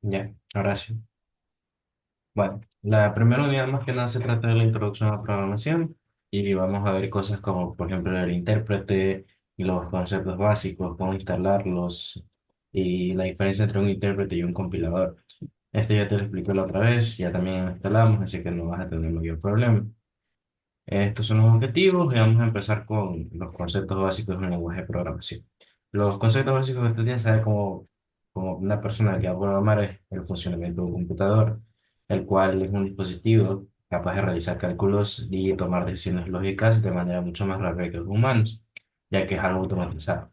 Ya, ahora sí. Bueno, la primera unidad más que nada se trata de la introducción a la programación y vamos a ver cosas como, por ejemplo, el intérprete y los conceptos básicos, cómo instalarlos y la diferencia entre un intérprete y un compilador. Esto ya te lo expliqué la otra vez, ya también lo instalamos, así que no vas a tener mayor problema. Estos son los objetivos y vamos a empezar con los conceptos básicos de un lenguaje de programación. Los conceptos básicos que tú tienes que saber como una persona que va a programar es el funcionamiento de un computador, el cual es un dispositivo capaz de realizar cálculos y tomar decisiones lógicas de manera mucho más rápida que los humanos, ya que es algo automatizado.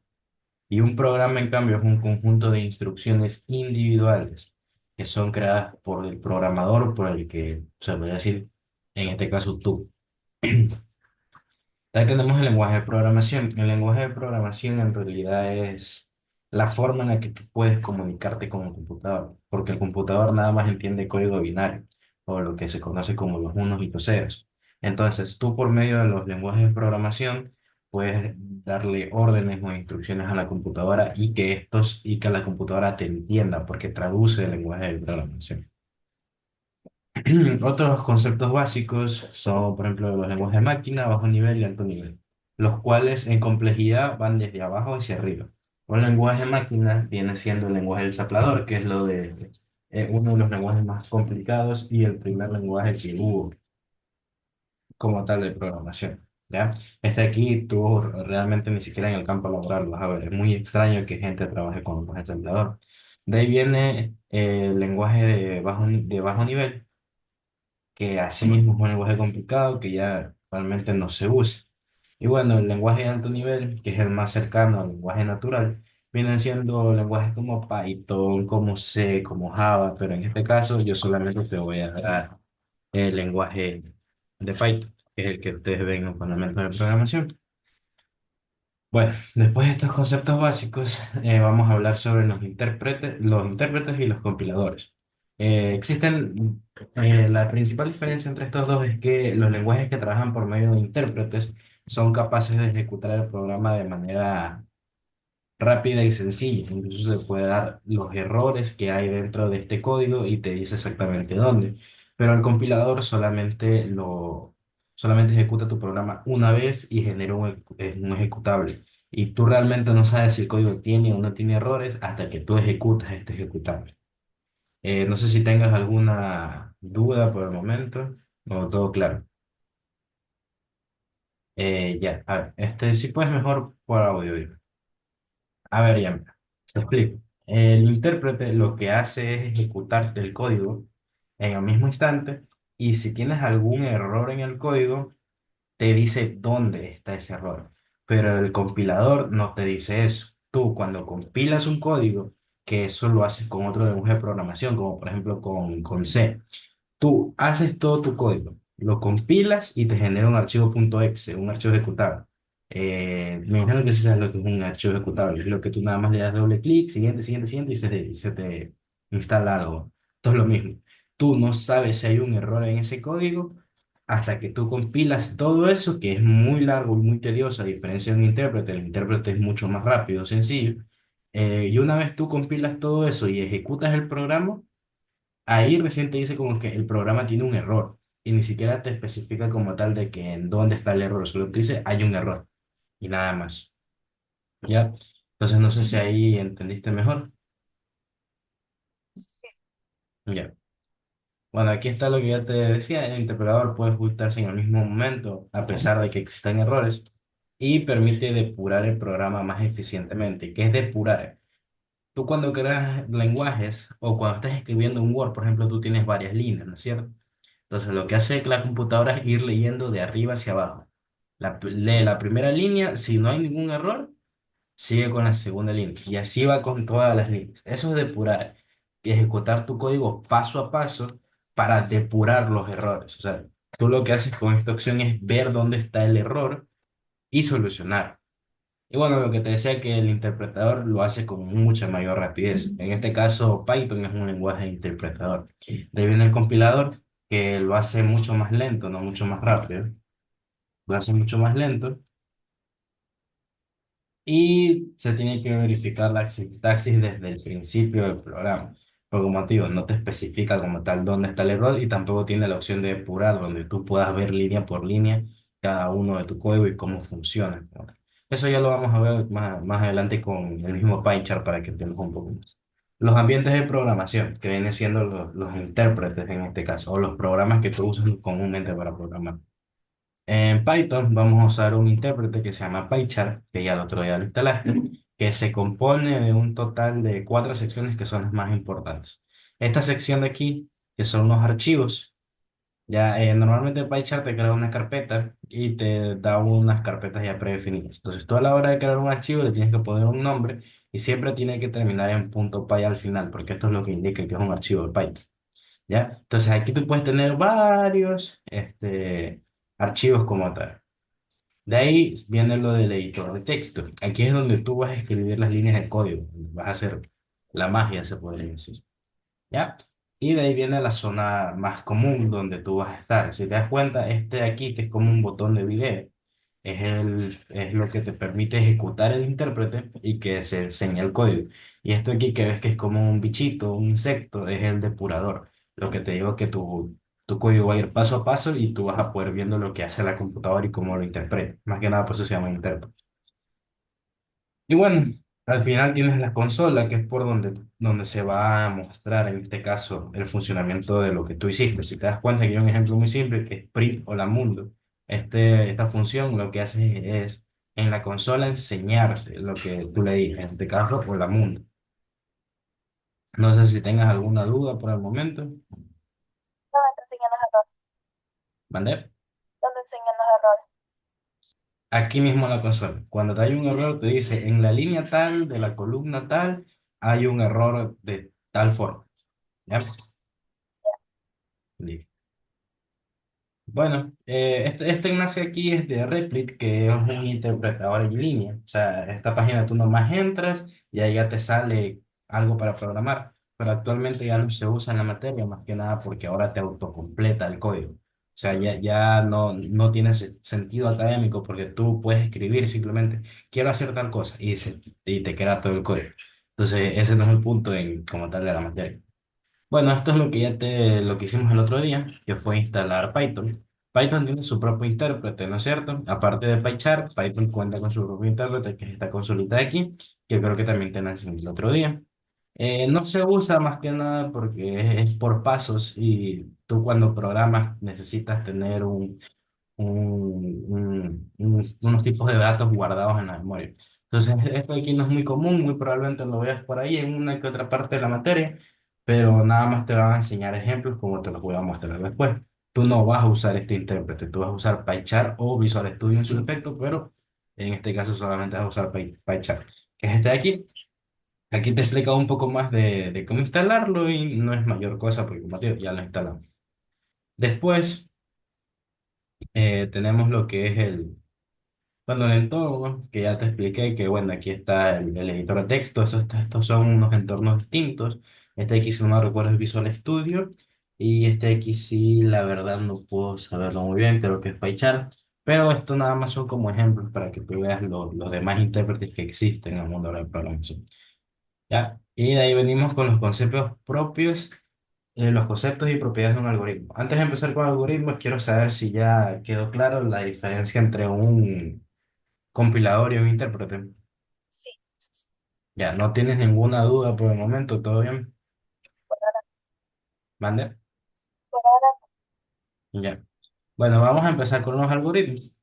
Y un programa, en cambio, es un conjunto de instrucciones individuales que son creadas por el programador o por el que se podría decir, en este caso tú. Ahí tenemos el lenguaje de programación. El lenguaje de programación en realidad es la forma en la que tú puedes comunicarte con el computador, porque el computador nada más entiende código binario, o lo que se conoce como los unos y los ceros. Entonces, tú por medio de los lenguajes de programación puedes darle órdenes o instrucciones a la computadora y que la computadora te entienda, porque traduce el lenguaje de programación. Otros conceptos básicos son, por ejemplo, los lenguajes de máquina, bajo nivel y alto nivel, los cuales en complejidad van desde abajo hacia arriba. Un lenguaje de máquina viene siendo el lenguaje del zaplador, que es uno de los lenguajes más complicados y el primer lenguaje que hubo como tal de programación. ¿Ya? Este aquí tú realmente ni siquiera en el campo laboral lo vas a ver. Es muy extraño que gente trabaje con lenguaje de zaplador. De ahí viene el lenguaje de bajo nivel, que asimismo es un lenguaje complicado que ya realmente no se usa. Y bueno, el lenguaje de alto nivel, que es el más cercano al lenguaje natural, vienen siendo lenguajes como Python, como C, como Java, pero en este caso yo solamente te voy a dar el lenguaje de Python, que es el que ustedes ven en fundamentos de programación. Bueno, después de estos conceptos básicos, vamos a hablar sobre los intérpretes y los compiladores. La principal diferencia entre estos dos es que los lenguajes que trabajan por medio de intérpretes son capaces de ejecutar el programa de manera rápida y sencilla. Incluso se puede dar los errores que hay dentro de este código y te dice exactamente dónde. Pero el compilador solamente ejecuta tu programa una vez y genera un ejecutable. Y tú realmente no sabes si el código tiene o no tiene errores hasta que tú ejecutas este ejecutable. No sé si tengas alguna duda por el momento o todo claro. Ya, a ver, si puedes mejor por audio, digo. A ver, ya, te explico. El intérprete lo que hace es ejecutarte el código en el mismo instante y si tienes algún error en el código, te dice dónde está ese error. Pero el compilador no te dice eso. Tú cuando compilas un código, que eso lo haces con otro lenguaje de programación, como por ejemplo con C. Tú haces todo tu código, lo compilas y te genera un archivo .exe, un archivo ejecutable. Me imagino que sí sabes lo que es un archivo ejecutable. Es lo que tú nada más le das doble clic, siguiente, siguiente, siguiente, y se te instala algo. Todo es lo mismo. Tú no sabes si hay un error en ese código hasta que tú compilas todo eso, que es muy largo y muy tedioso, a diferencia de un intérprete. El intérprete es mucho más rápido, sencillo. Y una vez tú compilas todo eso y ejecutas el programa, ahí recién te dice como que el programa tiene un error y ni siquiera te especifica como tal de que en dónde está el error, solo te dice hay un error y nada más. ¿Ya? Entonces no sé si ahí entendiste mejor. Ya. Bueno, aquí está lo que ya te decía, el interpretar puede ajustarse en el mismo momento a pesar de que existan errores y permite depurar el programa más eficientemente. ¿Qué es depurar? Tú cuando creas lenguajes o cuando estás escribiendo un Word, por ejemplo, tú tienes varias líneas, ¿no es cierto? Entonces, lo que hace la computadora es ir leyendo de arriba hacia abajo. Lee la primera línea, si no hay ningún error, sigue con la segunda línea. Y así va con todas las líneas. Eso es depurar, ejecutar tu código paso a paso para depurar los errores. O sea, tú lo que haces con esta opción es ver dónde está el error y solucionar. Y bueno, lo que te decía que el interpretador lo hace con mucha mayor rapidez. En este caso, Python es un lenguaje de interpretador. De ahí viene el compilador, que lo hace mucho más lento, no mucho más rápido. Lo hace mucho más lento y se tiene que verificar la sintaxis desde el principio del programa. Por como te digo, no te especifica como tal dónde está el error y tampoco tiene la opción de depurar, donde tú puedas ver línea por línea cada uno de tu código y cómo funciona, ¿no? Eso ya lo vamos a ver más adelante con el mismo PyChart para que entiendas un poco más. Los ambientes de programación, que vienen siendo los intérpretes en este caso, o los programas que tú usas comúnmente para programar. En Python vamos a usar un intérprete que se llama PyChart, que ya el otro día lo instalaste, que se compone de un total de cuatro secciones que son las más importantes. Esta sección de aquí, que son los archivos, ya normalmente PyChart te crea una carpeta y te da unas carpetas ya predefinidas. Entonces tú a la hora de crear un archivo le tienes que poner un nombre y siempre tiene que terminar en .py al final, porque esto es lo que indica que es un archivo de Python. ¿Ya? Entonces aquí tú puedes tener varios archivos como tal. De ahí viene lo del editor de texto. Aquí es donde tú vas a escribir las líneas de código, donde vas a hacer la magia, se podría decir. ¿Ya? Y de ahí viene la zona más común donde tú vas a estar. Si te das cuenta, este de aquí, que es como un botón de video, es lo que te permite ejecutar el intérprete y que se enseñe el código. Y esto aquí que ves que es como un bichito, un insecto, es el depurador. Lo que te digo que tu código va a ir paso a paso y tú vas a poder viendo lo que hace la computadora y cómo lo interpreta. Más que nada, por eso se llama intérprete. Y bueno, al final tienes la consola, que es por donde se va a mostrar, en este caso, el funcionamiento de lo que tú hiciste. Si te das cuenta que hay un ejemplo muy simple, que es print o la mundo. Esta función lo que hace es, en la consola, enseñarte lo que tú le dije, en este caso, o la mundo. No sé si tengas alguna duda por el momento. ¿Dónde te enseñan los errores? ¿Vale? ¿Dónde enseñan los errores? Aquí mismo en la consola. Cuando te hay un error, te dice, en la línea tal, de la columna tal, hay un error de tal forma. ¿Ya? Listo. Bueno, este enlace aquí es de Replit, que es un interpretador en línea. O sea, esta página tú nomás entras y ahí ya te sale algo para programar. Pero actualmente ya no se usa en la materia, más que nada porque ahora te autocompleta el código. O sea, ya no tiene sentido académico porque tú puedes escribir simplemente, quiero hacer tal cosa, y te queda todo el código. Entonces, ese no es el punto como tal de la materia. Bueno, esto es lo que hicimos el otro día, que fue instalar Python. Python tiene su propio intérprete, ¿no es cierto? Aparte de PyCharm, Python cuenta con su propio intérprete, que es esta consolita de aquí, que creo que también te la enseñé el otro día. No se usa más que nada porque es por pasos y tú cuando programas necesitas tener unos tipos de datos guardados en la memoria. Entonces, esto aquí no es muy común, muy probablemente lo veas por ahí en una que otra parte de la materia, pero nada más te van a enseñar ejemplos como te los voy a mostrar después. Tú no vas a usar este intérprete, tú vas a usar PyChart o Visual Studio en su defecto, pero en este caso solamente vas a usar PyChart, que es este de aquí. Aquí te explica un poco más de cómo instalarlo y no es mayor cosa porque como te digo, ya lo instalamos. Después tenemos lo que es bueno, el entorno, que ya te expliqué, que bueno, aquí está el editor de texto, estos son unos entornos distintos. Este aquí, si no me recuerdo, es Visual Studio, y este aquí sí, la verdad no puedo saberlo muy bien, creo que es PyCharm, pero esto nada más son como ejemplos para que tú veas los demás intérpretes que existen en el mundo de la programación. ¿Ya? Y de ahí venimos con los conceptos propios, los conceptos y propiedades de un algoritmo. Antes de empezar con algoritmos, quiero saber si ya quedó claro la diferencia entre un compilador y un intérprete. Sí, Ya, no tienes ninguna duda por el momento, ¿todo bien? por ahora, ¿Mande? por ahora, Ya. Bueno, vamos a empezar con los algoritmos.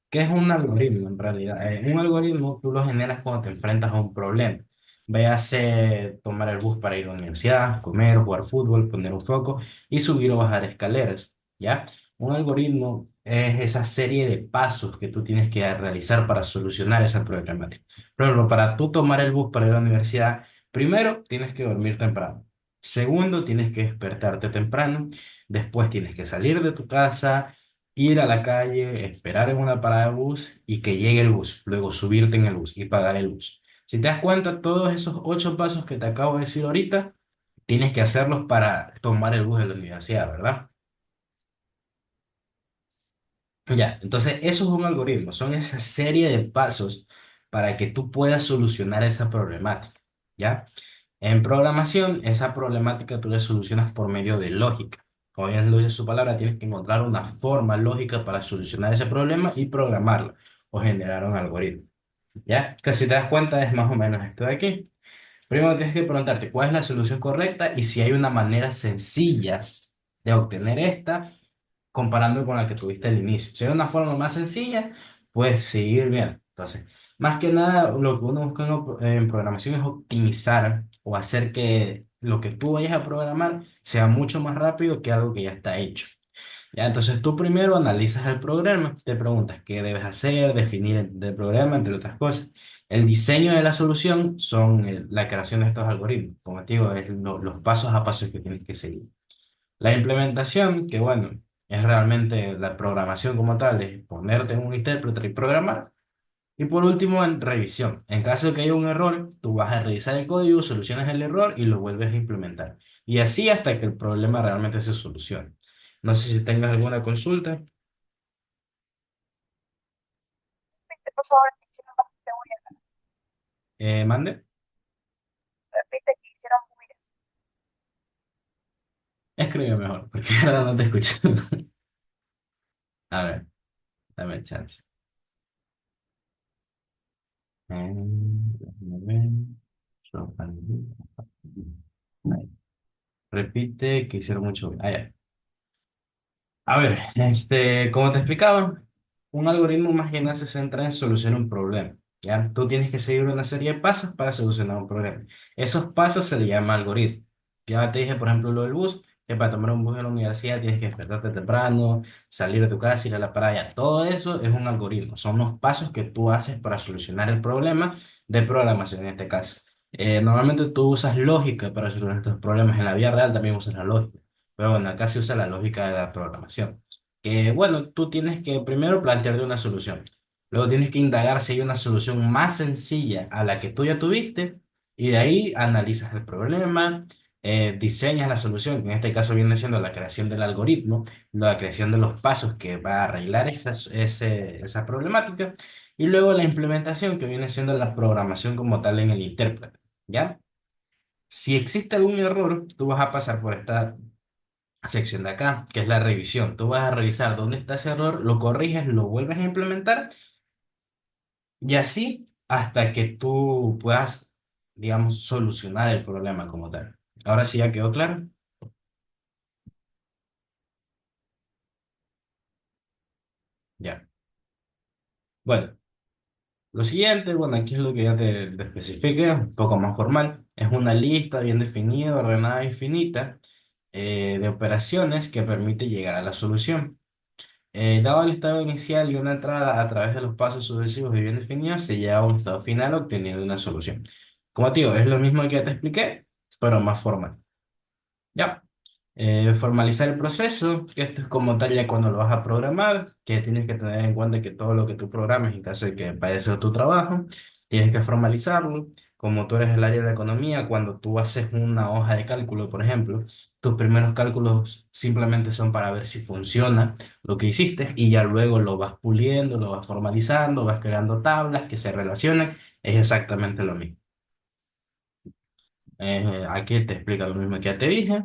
¿Qué es un algoritmo en realidad? Un algoritmo tú lo generas cuando te enfrentas a un problema. Véase tomar el bus para ir a la universidad, comer, jugar fútbol, poner un foco y subir o bajar escaleras. ¿Ya? Un algoritmo es esa serie de pasos que tú tienes que realizar para solucionar esa problemática. Por ejemplo, para tú tomar el bus para ir a la universidad, primero tienes que dormir temprano. Segundo, tienes que despertarte temprano. Después tienes que salir de tu casa, ir a la calle, esperar en una parada de bus y que llegue el bus, luego subirte en el bus y pagar el bus. Si te das cuenta, todos esos 8 pasos que te acabo de decir ahorita, tienes que hacerlos para tomar el bus de la universidad, ¿verdad? Ya, entonces eso es un algoritmo, son esa serie de pasos para que tú puedas solucionar esa problemática, ¿ya? En programación, esa problemática tú la solucionas por medio de lógica. Como bien lo dice su palabra, tienes que encontrar una forma lógica para solucionar ese problema y programarlo o generar un algoritmo. ¿Ya? Que si te das cuenta es más o menos esto de aquí. Primero tienes que preguntarte cuál es la solución correcta y si hay una manera sencilla de obtener esta comparando con la que tuviste al inicio. Si hay una forma más sencilla, puedes seguir bien. Entonces, más que nada, lo que uno busca en programación es optimizar o hacer que lo que tú vayas a programar sea mucho más rápido que algo que ya está hecho. Ya, entonces tú primero analizas el programa, te preguntas qué debes hacer, definir el programa, entre otras cosas. El diseño de la solución son la creación de estos algoritmos. Como te digo, es los pasos a pasos que tienes que seguir. La implementación, que bueno, es realmente la programación como tal, es ponerte en un intérprete y programar. Y por último, en revisión. En caso de que haya un error, tú vas a revisar el código, solucionas el error y lo vuelves a implementar. Y así hasta que el problema realmente se solucione. No sé si tengas alguna consulta. Repite, por favor, que hicieron bastante bulla. Mande. Repite que hicieron bulla. Escribe mejor, porque la verdad no te escucho. A ver, dame chance. Déjame ver. Ahí. Repite que hicieron mucho. Ah, ya. A ver, como te explicaba, un algoritmo más que nada se centra en solucionar un problema. ¿Ya? Tú tienes que seguir una serie de pasos para solucionar un problema. Esos pasos se le llama algoritmo. Ya te dije, por ejemplo, lo del bus, que para tomar un bus en la universidad tienes que despertarte temprano, salir de tu casa, ir a la playa. Todo eso es un algoritmo. Son los pasos que tú haces para solucionar el problema de programación en este caso. Normalmente tú usas lógica para solucionar estos problemas. En la vida real también usas la lógica. Pero bueno, acá se usa la lógica de la programación. Que bueno, tú tienes que primero plantearte una solución. Luego tienes que indagar si hay una solución más sencilla a la que tú ya tuviste. Y de ahí analizas el problema, diseñas la solución, que en este caso viene siendo la creación del algoritmo, la creación de los pasos que va a arreglar esa problemática. Y luego la implementación, que viene siendo la programación como tal en el intérprete. ¿Ya? Si existe algún error, tú vas a pasar por esta sección de acá, que es la revisión. Tú vas a revisar dónde está ese error, lo corriges, lo vuelves a implementar y así hasta que tú puedas, digamos, solucionar el problema como tal. Ahora sí ya quedó claro. Ya. Bueno, lo siguiente, bueno, aquí es lo que ya te especifique, un poco más formal. Es una lista bien definida, ordenada y finita de operaciones que permite llegar a la solución. Dado el estado inicial y una entrada a través de los pasos sucesivos y bien definidos, se llega a un estado final obteniendo una solución. Como te digo, es lo mismo que ya te expliqué, pero más formal. Ya. Formalizar el proceso, que esto es como tal ya cuando lo vas a programar, que tienes que tener en cuenta que todo lo que tú programes, en caso de que vaya a ser tu trabajo, tienes que formalizarlo. Como tú eres el área de economía, cuando tú haces una hoja de cálculo, por ejemplo, tus primeros cálculos simplemente son para ver si funciona lo que hiciste y ya luego lo vas puliendo, lo vas formalizando, vas creando tablas que se relacionan, es exactamente lo mismo. Aquí te explica lo mismo que ya te dije.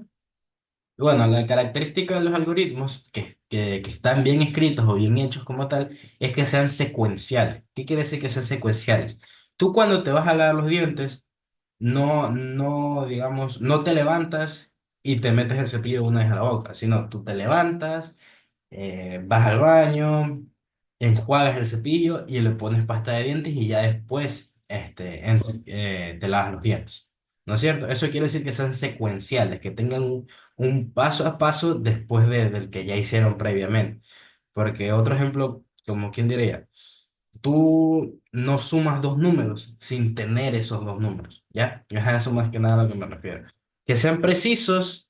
Bueno, la característica de los algoritmos que están bien escritos o bien hechos como tal es que sean secuenciales. ¿Qué quiere decir que sean secuenciales? Tú cuando te vas a lavar los dientes, digamos, no te levantas y te metes el cepillo una vez a la boca, sino tú te levantas, vas al baño, enjuagas el cepillo y le pones pasta de dientes y ya después te lavas los dientes. ¿No es cierto? Eso quiere decir que sean secuenciales, que tengan un paso a paso después del que ya hicieron previamente. Porque otro ejemplo, como quien diría, tú no sumas dos números sin tener esos dos números, ¿ya? Es a eso más que nada a lo que me refiero. Que sean precisos,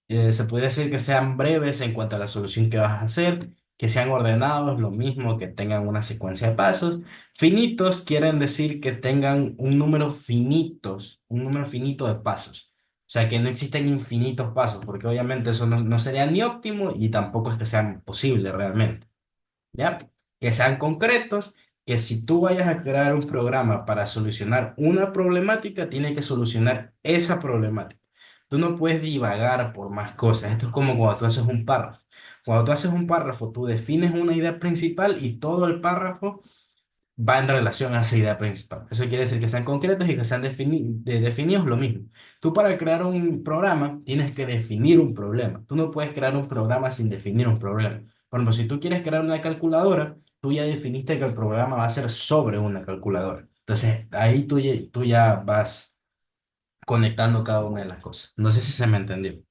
se puede decir que sean breves en cuanto a la solución que vas a hacer, que sean ordenados, lo mismo, que tengan una secuencia de pasos. Finitos quieren decir que tengan un número finito de pasos. O sea, que no existen infinitos pasos, porque obviamente eso no sería ni óptimo y tampoco es que sean posible realmente. ¿Ya? Que sean concretos, que si tú vayas a crear un programa para solucionar una problemática, tiene que solucionar esa problemática. Tú no puedes divagar por más cosas. Esto es como cuando tú haces un párrafo. Cuando tú haces un párrafo, tú defines una idea principal y todo el párrafo va en relación a esa idea principal. Eso quiere decir que sean concretos y que sean definidos lo mismo. Tú para crear un programa tienes que definir un problema. Tú no puedes crear un programa sin definir un problema. Por ejemplo, si tú quieres crear una calculadora, tú ya definiste que el programa va a ser sobre una calculadora. Entonces, ahí tú ya vas conectando cada una de las cosas. No sé si se me entendió.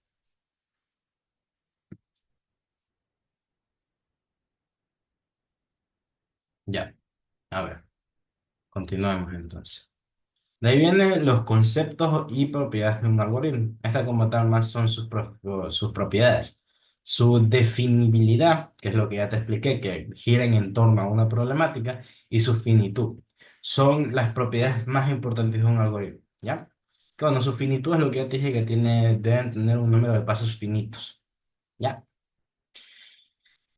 Ya, a ver, continuemos entonces. De ahí vienen los conceptos y propiedades de un algoritmo. Esta como tal más son sus propiedades. Su definibilidad, que es lo que ya te expliqué, que giran en torno a una problemática, y su finitud. Son las propiedades más importantes de un algoritmo, ¿ya? Bueno, su finitud es lo que ya te dije que deben tener un número de pasos finitos, ¿ya?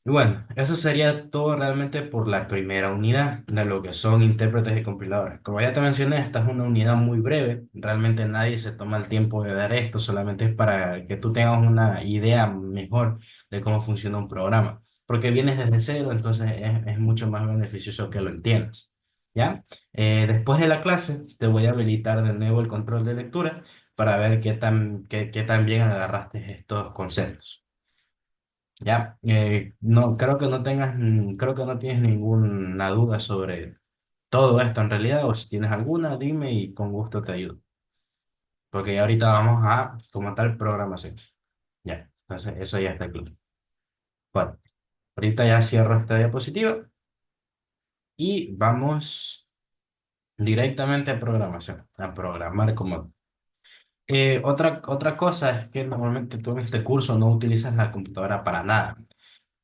Y bueno, eso sería todo realmente por la primera unidad de lo que son intérpretes y compiladores. Como ya te mencioné, esta es una unidad muy breve. Realmente nadie se toma el tiempo de dar esto, solamente es para que tú tengas una idea mejor de cómo funciona un programa. Porque vienes desde cero, entonces es mucho más beneficioso que lo entiendas. ¿Ya? Después de la clase, te voy a habilitar de nuevo el control de lectura para ver qué tan bien agarraste estos conceptos. Ya, no, creo que no tengas, creo que no tienes ninguna duda sobre todo esto en realidad, o si tienes alguna, dime y con gusto te ayudo. Porque ya ahorita vamos a, como tal, programación. Ya, entonces eso ya está claro. Bueno, ahorita ya cierro esta diapositiva y vamos directamente a programación, a programar como... otra cosa es que normalmente tú en este curso no utilizas la computadora para nada.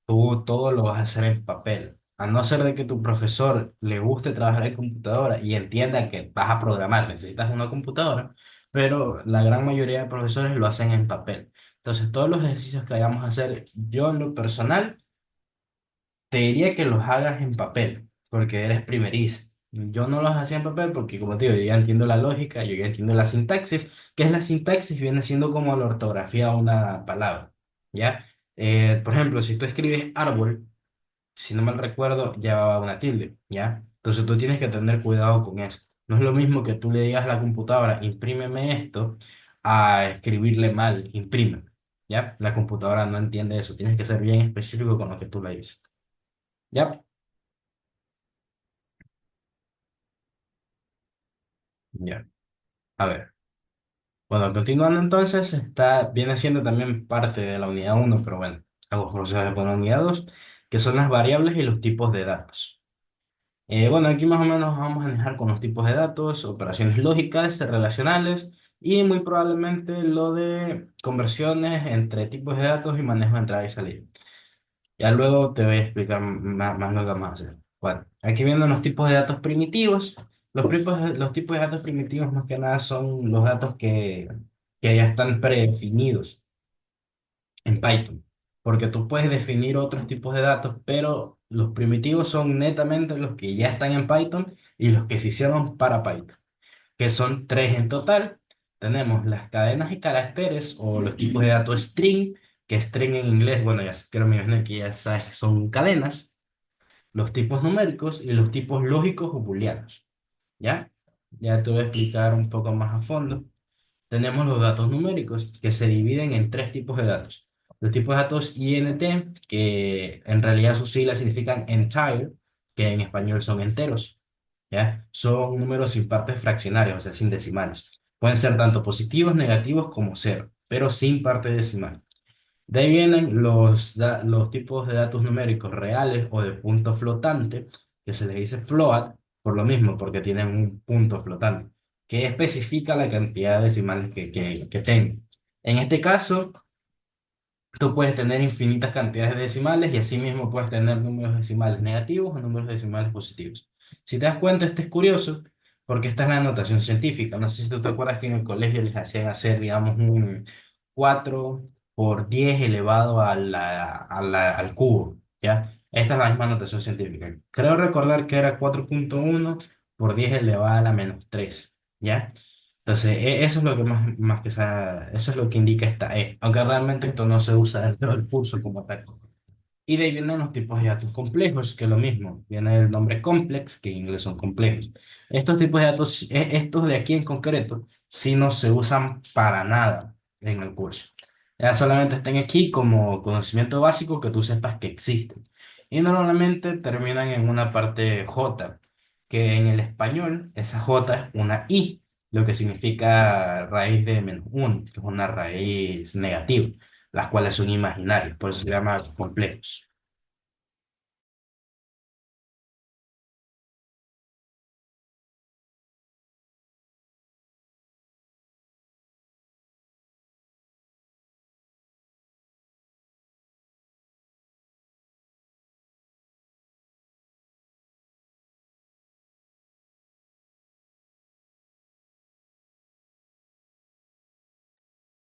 Tú todo lo vas a hacer en papel. A no ser de que tu profesor le guste trabajar en computadora y entienda que vas a programar, necesitas una computadora, pero la gran mayoría de profesores lo hacen en papel. Entonces, todos los ejercicios que vayamos a hacer, yo en lo personal, te diría que los hagas en papel, porque eres primerizo. Yo no los hacía en papel porque, como te digo, yo ya entiendo la lógica, yo ya entiendo la sintaxis. ¿Qué es la sintaxis? Viene siendo como la ortografía de una palabra, ¿ya? Por ejemplo, si tú escribes árbol, si no mal recuerdo, llevaba una tilde, ¿ya? Entonces tú tienes que tener cuidado con eso. No es lo mismo que tú le digas a la computadora, imprímeme esto, a escribirle mal, imprime, ¿ya? La computadora no entiende eso. Tienes que ser bien específico con lo que tú le dices, ¿ya? Ya. A ver. Bueno, continuando entonces, viene siendo también parte de la unidad uno, pero bueno, hago procesar con la unidad 2, que son las variables y los tipos de datos. Bueno, aquí más o menos vamos a manejar con los tipos de datos, operaciones lógicas, relacionales y muy probablemente lo de conversiones entre tipos de datos y manejo de entrada y salida. Ya luego te voy a explicar más lo que vamos a hacer. Bueno, aquí viendo los tipos de datos primitivos. Los tipos de datos primitivos más que nada son los datos que ya están predefinidos en Python. Porque tú puedes definir otros tipos de datos, pero los primitivos son netamente los que ya están en Python y los que se hicieron para Python, que son tres en total. Tenemos las cadenas y caracteres o los tipos de datos string, que string en inglés, bueno, ya creo me imagino que ya sabes que son cadenas, los tipos numéricos y los tipos lógicos o booleanos. ¿Ya? Ya te voy a explicar un poco más a fondo. Tenemos los datos numéricos que se dividen en tres tipos de datos. Los tipos de datos INT, que en realidad sus siglas significan entire, que en español son enteros. ¿Ya? Son números sin partes fraccionarias, o sea, sin decimales. Pueden ser tanto positivos, negativos como cero, pero sin parte decimal. De ahí vienen los tipos de datos numéricos reales o de punto flotante, que se les dice float, por lo mismo, porque tienen un punto flotante, que especifica la cantidad de decimales que tengan. En este caso, tú puedes tener infinitas cantidades de decimales y asimismo puedes tener números decimales negativos o números decimales positivos. Si te das cuenta, este es curioso porque esta es la notación científica. No sé si tú te acuerdas que en el colegio les hacían hacer, digamos, un 4 por 10 elevado al cubo, ¿ya? Esta es la misma notación científica. Creo recordar que era 4,1 por 10 elevada a la menos 3, ¿ya? Entonces, eso es lo que más que eso es lo que indica esta E, aunque realmente esto no se usa dentro del curso como tal. Y de ahí vienen los tipos de datos complejos, que es lo mismo. Viene el nombre complex, que en inglés son complejos. Estos tipos de datos, estos de aquí en concreto, sí no se usan para nada en el curso. Ya solamente están aquí como conocimiento básico que tú sepas que existen. Y normalmente terminan en una parte J, que en el español esa J es una I, lo que significa raíz de -1, que es una raíz negativa, las cuales son imaginarias, por eso se llama complejos.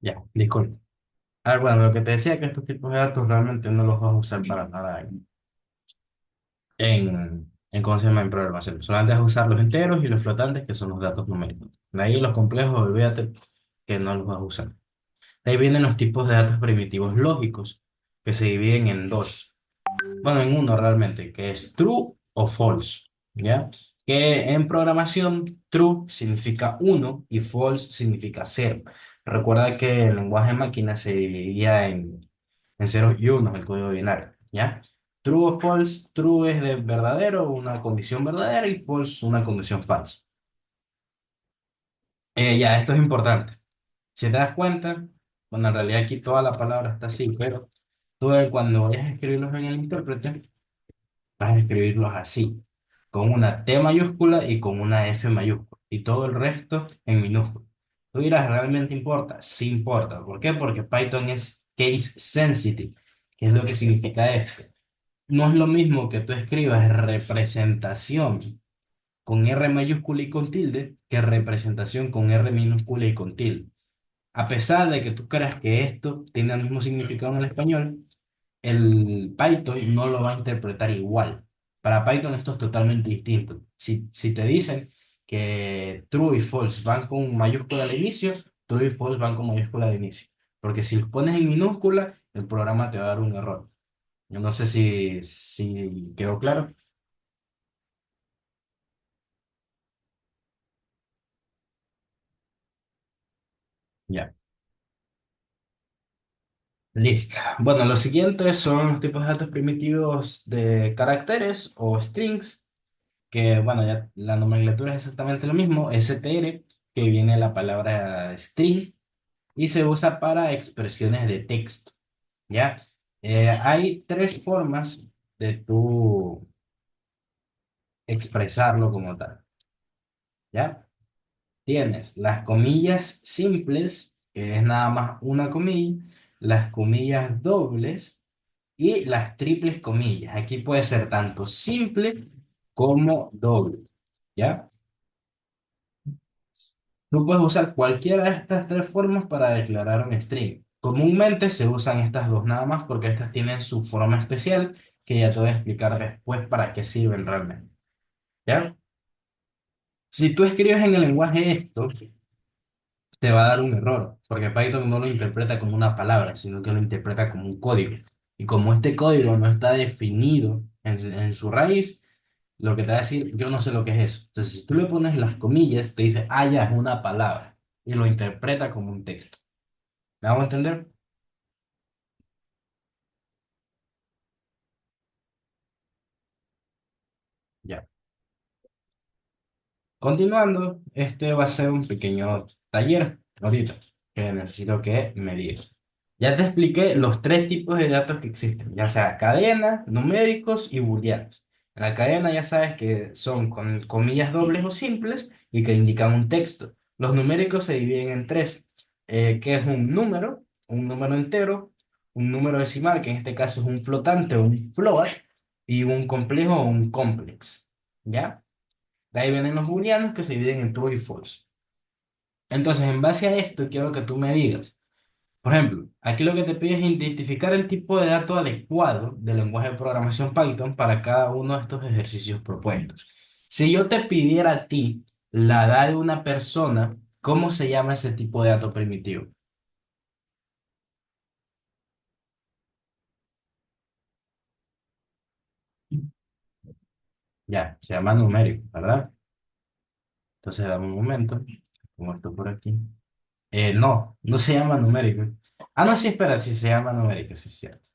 Ya, disculpe. A ver, bueno, lo que te decía que estos tipos de datos realmente no los vas a usar para nada ¿cómo se llama? En programación. Solamente vas a usar los enteros y los flotantes, que son los datos numéricos. De ahí los complejos, olvídate que no los vas a usar. De ahí vienen los tipos de datos primitivos lógicos, que se dividen en dos. Bueno, en uno realmente, que es true o false, ¿ya? Que en programación true significa uno y false significa cero. Recuerda que el lenguaje de máquina se dividía en ceros y unos, el código binario, ¿ya? True o false, true es de verdadero, una condición verdadera, y false una condición falsa. Ya, esto es importante. Si te das cuenta, bueno, en realidad aquí toda la palabra está así, pero tú cuando vayas a escribirlos en el intérprete, vas a escribirlos así, con una T mayúscula y con una F mayúscula, y todo el resto en minúscula. Tú dirás, ¿realmente importa? Sí importa. ¿Por qué? Porque Python es case sensitive. ¿Qué es lo que significa esto? No es lo mismo que tú escribas representación con R mayúscula y con tilde que representación con R minúscula y con tilde. A pesar de que tú creas que esto tiene el mismo significado en el español, el Python no lo va a interpretar igual. Para Python esto es totalmente distinto. Si te dicen que true y false van con mayúscula al inicio, true y false van con mayúscula al inicio. Porque si los pones en minúscula, el programa te va a dar un error. Yo no sé si quedó claro. Ya. Listo. Bueno, los siguientes son los tipos de datos primitivos de caracteres o strings, que bueno, ya la nomenclatura es exactamente lo mismo, str, que viene de la palabra string y se usa para expresiones de texto, ¿ya? Hay tres formas de tú expresarlo como tal, ¿ya? Tienes las comillas simples, que es nada más una comilla, las comillas dobles y las triples comillas. Aquí puede ser tanto simple como doble, ¿ya? Tú puedes usar cualquiera de estas tres formas para declarar un string. Comúnmente se usan estas dos nada más porque estas tienen su forma especial que ya te voy a explicar después para qué sirven realmente. ¿Ya? Si tú escribes en el lenguaje esto, te va a dar un error porque Python no lo interpreta como una palabra, sino que lo interpreta como un código. Y como este código no está definido en su raíz, lo que te va a decir, yo no sé lo que es eso. Entonces, si tú le pones las comillas, te dice, ah, ya es una palabra y lo interpreta como un texto. ¿Me hago entender? Ya. Continuando, este va a ser un pequeño taller ahorita que necesito que me digas. Ya te expliqué los tres tipos de datos que existen, ya sea cadena, numéricos y booleanos. En la cadena ya sabes que son con comillas dobles o simples y que indican un texto. Los numéricos se dividen en tres, que es un número entero, un número decimal, que en este caso es un flotante o un float, y un complejo o un complex. ¿Ya? De ahí vienen los booleanos que se dividen en true y false. Entonces, en base a esto, quiero que tú me digas, Por ejemplo, aquí lo que te pide es identificar el tipo de dato adecuado del lenguaje de programación Python para cada uno de estos ejercicios propuestos. Si yo te pidiera a ti la edad de una persona, ¿cómo se llama ese tipo de dato primitivo? Ya, se llama numérico, ¿verdad? Entonces, dame un momento. Pongo esto por aquí. No, no se llama numérico. Ah, no, sí, espera, sí se llama numérico, sí es cierto.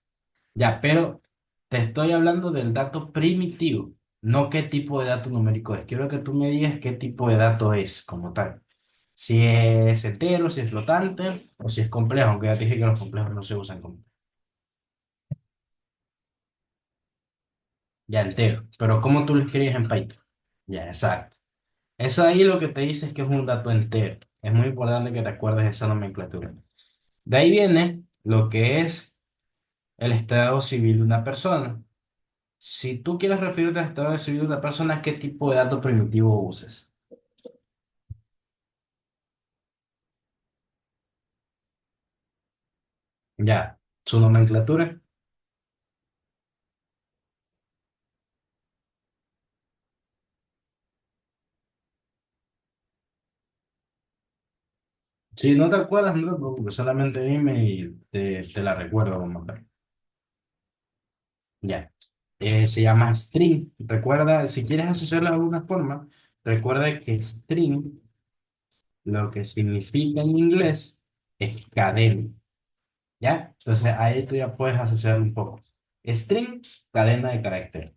Ya, pero te estoy hablando del dato primitivo, no qué tipo de dato numérico es. Quiero que tú me digas qué tipo de dato es como tal. Si es entero, si es flotante o si es complejo, aunque ya te dije que los complejos no se usan como ya entero. Pero ¿cómo tú lo escribes en Python? Ya, exacto. Eso ahí lo que te dice es que es un dato entero. Es muy importante que te acuerdes de esa nomenclatura. De ahí viene lo que es el estado civil de una persona. Si tú quieres referirte al estado civil de una persona, ¿qué tipo de dato primitivo usas? Ya, su nomenclatura. Si no te acuerdas, no te preocupes, solamente dime y te la recuerdo como tal. Ya. Se llama string. Recuerda, si quieres asociarlo de alguna forma, recuerda que string, lo que significa en inglés, es cadena. ¿Ya? Entonces ahí tú ya puedes asociar un poco. String, cadena de carácter.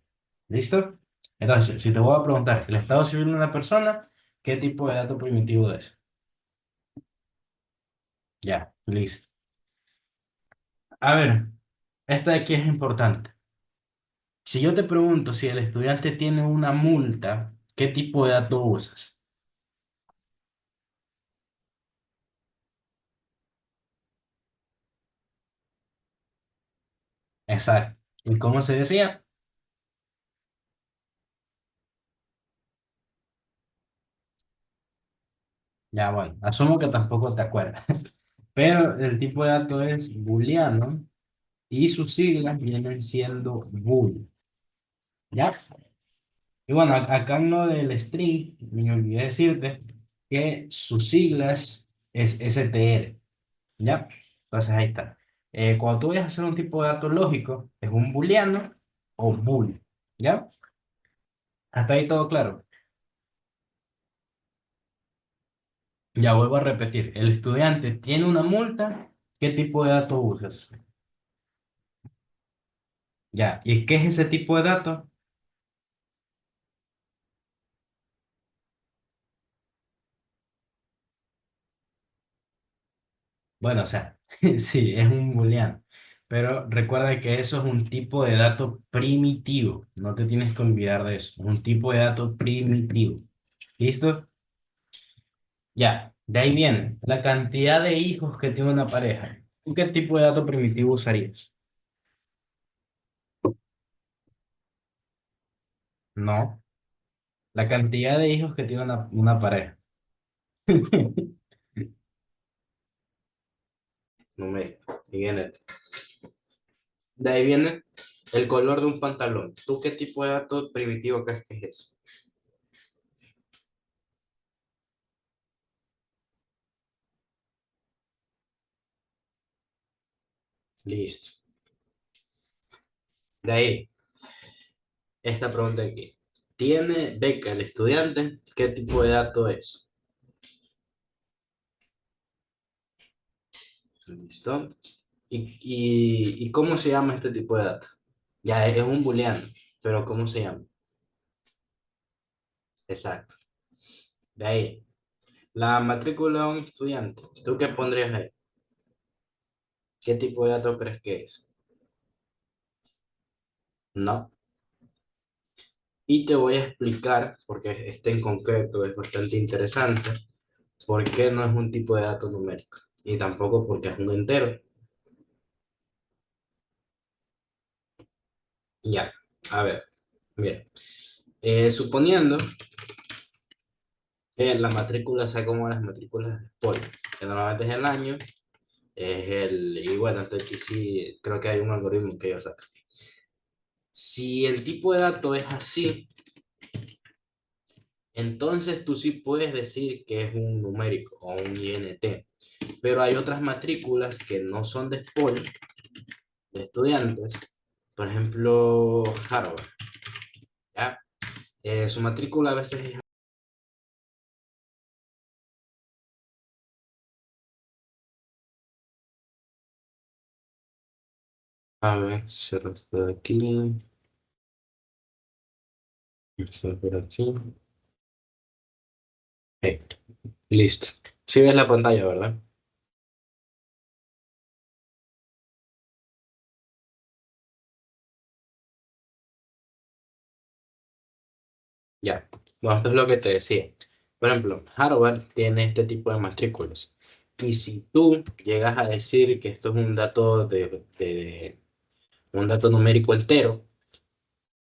¿Listo? Entonces, si te voy a preguntar el estado civil de una persona, ¿qué tipo de dato primitivo es? Ya, listo. A ver, esta de aquí es importante. Si yo te pregunto si el estudiante tiene una multa, ¿qué tipo de dato usas? Exacto. ¿Y cómo se decía? Ya, bueno, asumo que tampoco te acuerdas. Pero el tipo de dato es booleano y sus siglas vienen siendo bool. ¿Ya? Y bueno, acá en lo del string, me olvidé decirte que sus siglas es str. ¿Ya? Entonces ahí está. Cuando tú vayas a hacer un tipo de dato lógico, es un booleano o bool. ¿Ya? Hasta ahí todo claro. Ya vuelvo a repetir. El estudiante tiene una multa. ¿Qué tipo de dato usas? Ya. ¿Y qué es ese tipo de dato? Bueno, o sea, sí, es un booleano. Pero recuerda que eso es un tipo de dato primitivo. No te tienes que olvidar de eso. Es un tipo de dato primitivo. ¿Listo? Ya. De ahí viene la cantidad de hijos que tiene una pareja. ¿Tú qué tipo de dato primitivo usarías? No. La cantidad de hijos que tiene una pareja. Numérico, siguiente. De ahí viene el color de un pantalón. ¿Tú qué tipo de dato primitivo crees que es eso? Listo. De ahí, esta pregunta de aquí. ¿Tiene beca el estudiante? ¿Qué tipo de dato es? Listo. ¿Y cómo se llama este tipo de dato? Ya es un booleano, pero ¿cómo se llama? Exacto. De ahí, la matrícula de un estudiante. ¿Tú qué pondrías ahí? ¿Qué tipo de dato crees que es? No. Y te voy a explicar, porque este en concreto es bastante interesante, por qué no es un tipo de dato numérico. Y tampoco porque es un entero. Ya, a ver, mira. Suponiendo que la matrícula sea como las matrículas de spoiler, que normalmente es el año Y bueno, esto aquí sí, creo que hay un algoritmo que yo saco. Si el tipo de dato es así, entonces tú sí puedes decir que es un numérico o un INT. Pero hay otras matrículas que no son de SPOL, de estudiantes, por ejemplo, Harvard, ¿ya? Su matrícula a veces es... A ver, cierro esto de aquí, esto por aquí. Eh, Listo. Si ves la pantalla, ¿verdad? Ya. Bueno, esto es lo que te decía. Por ejemplo, Harvard tiene este tipo de matrículas. Y si tú llegas a decir que esto es un dato un dato numérico entero,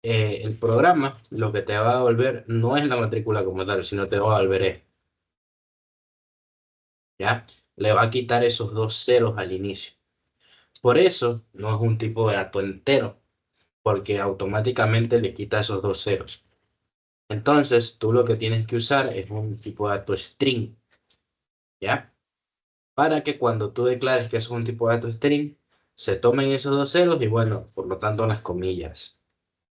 el programa lo que te va a devolver no es la matrícula como tal, sino te va a devolver ¿ya? Le va a quitar esos dos ceros al inicio. Por eso no es un tipo de dato entero, porque automáticamente le quita esos dos ceros. Entonces, tú lo que tienes que usar es un tipo de dato string, ¿ya? Para que cuando tú declares que es un tipo de dato string, se tomen esos dos ceros y bueno, por lo tanto las comillas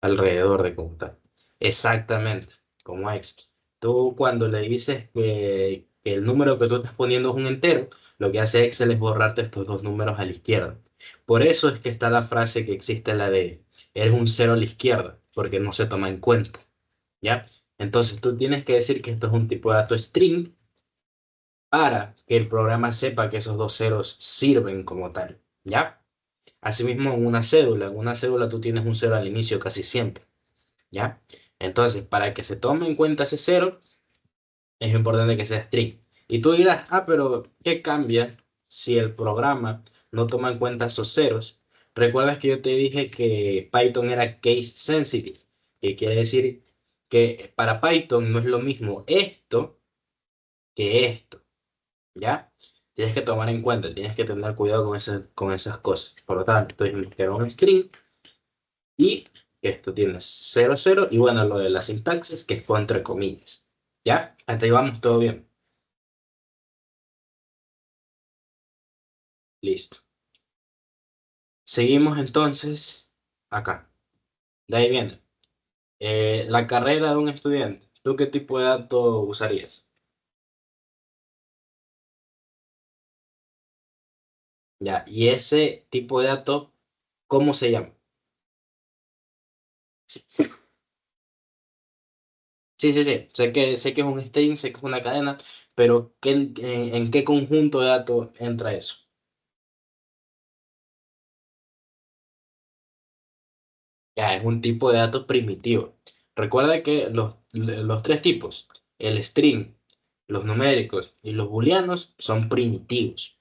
alrededor de como tal. Exactamente, como extra. Tú cuando le dices que el número que tú estás poniendo es un entero, lo que hace Excel es borrarte estos dos números a la izquierda. Por eso es que está la frase que existe, la de eres un cero a la izquierda, porque no se toma en cuenta, ¿ya? Entonces tú tienes que decir que esto es un tipo de dato string para que el programa sepa que esos dos ceros sirven como tal, ¿ya? Asimismo, en una cédula tú tienes un cero al inicio casi siempre. ¿Ya? Entonces, para que se tome en cuenta ese cero, es importante que sea string. Y tú dirás, ah, pero ¿qué cambia si el programa no toma en cuenta esos ceros? ¿Recuerdas que yo te dije que Python era case sensitive? Que quiere decir que para Python no es lo mismo esto que esto, ¿ya? Tienes que tomar en cuenta, tienes que tener cuidado con esas cosas. Por lo tanto, tienes que un string y esto tiene cero cero y bueno, lo de la sintaxis que es con entre comillas. ¿Ya? Hasta ahí vamos todo bien. Listo. Seguimos entonces acá. De ahí viene. La carrera de un estudiante. ¿Tú qué tipo de dato usarías? Ya. Y ese tipo de dato, ¿cómo se llama? Sí, sí, sí. Sé que es un string, sé que es una cadena, pero en qué conjunto de datos entra eso? Ya, es un tipo de dato primitivo. Recuerda que los tres tipos, el string, los numéricos y los booleanos, son primitivos.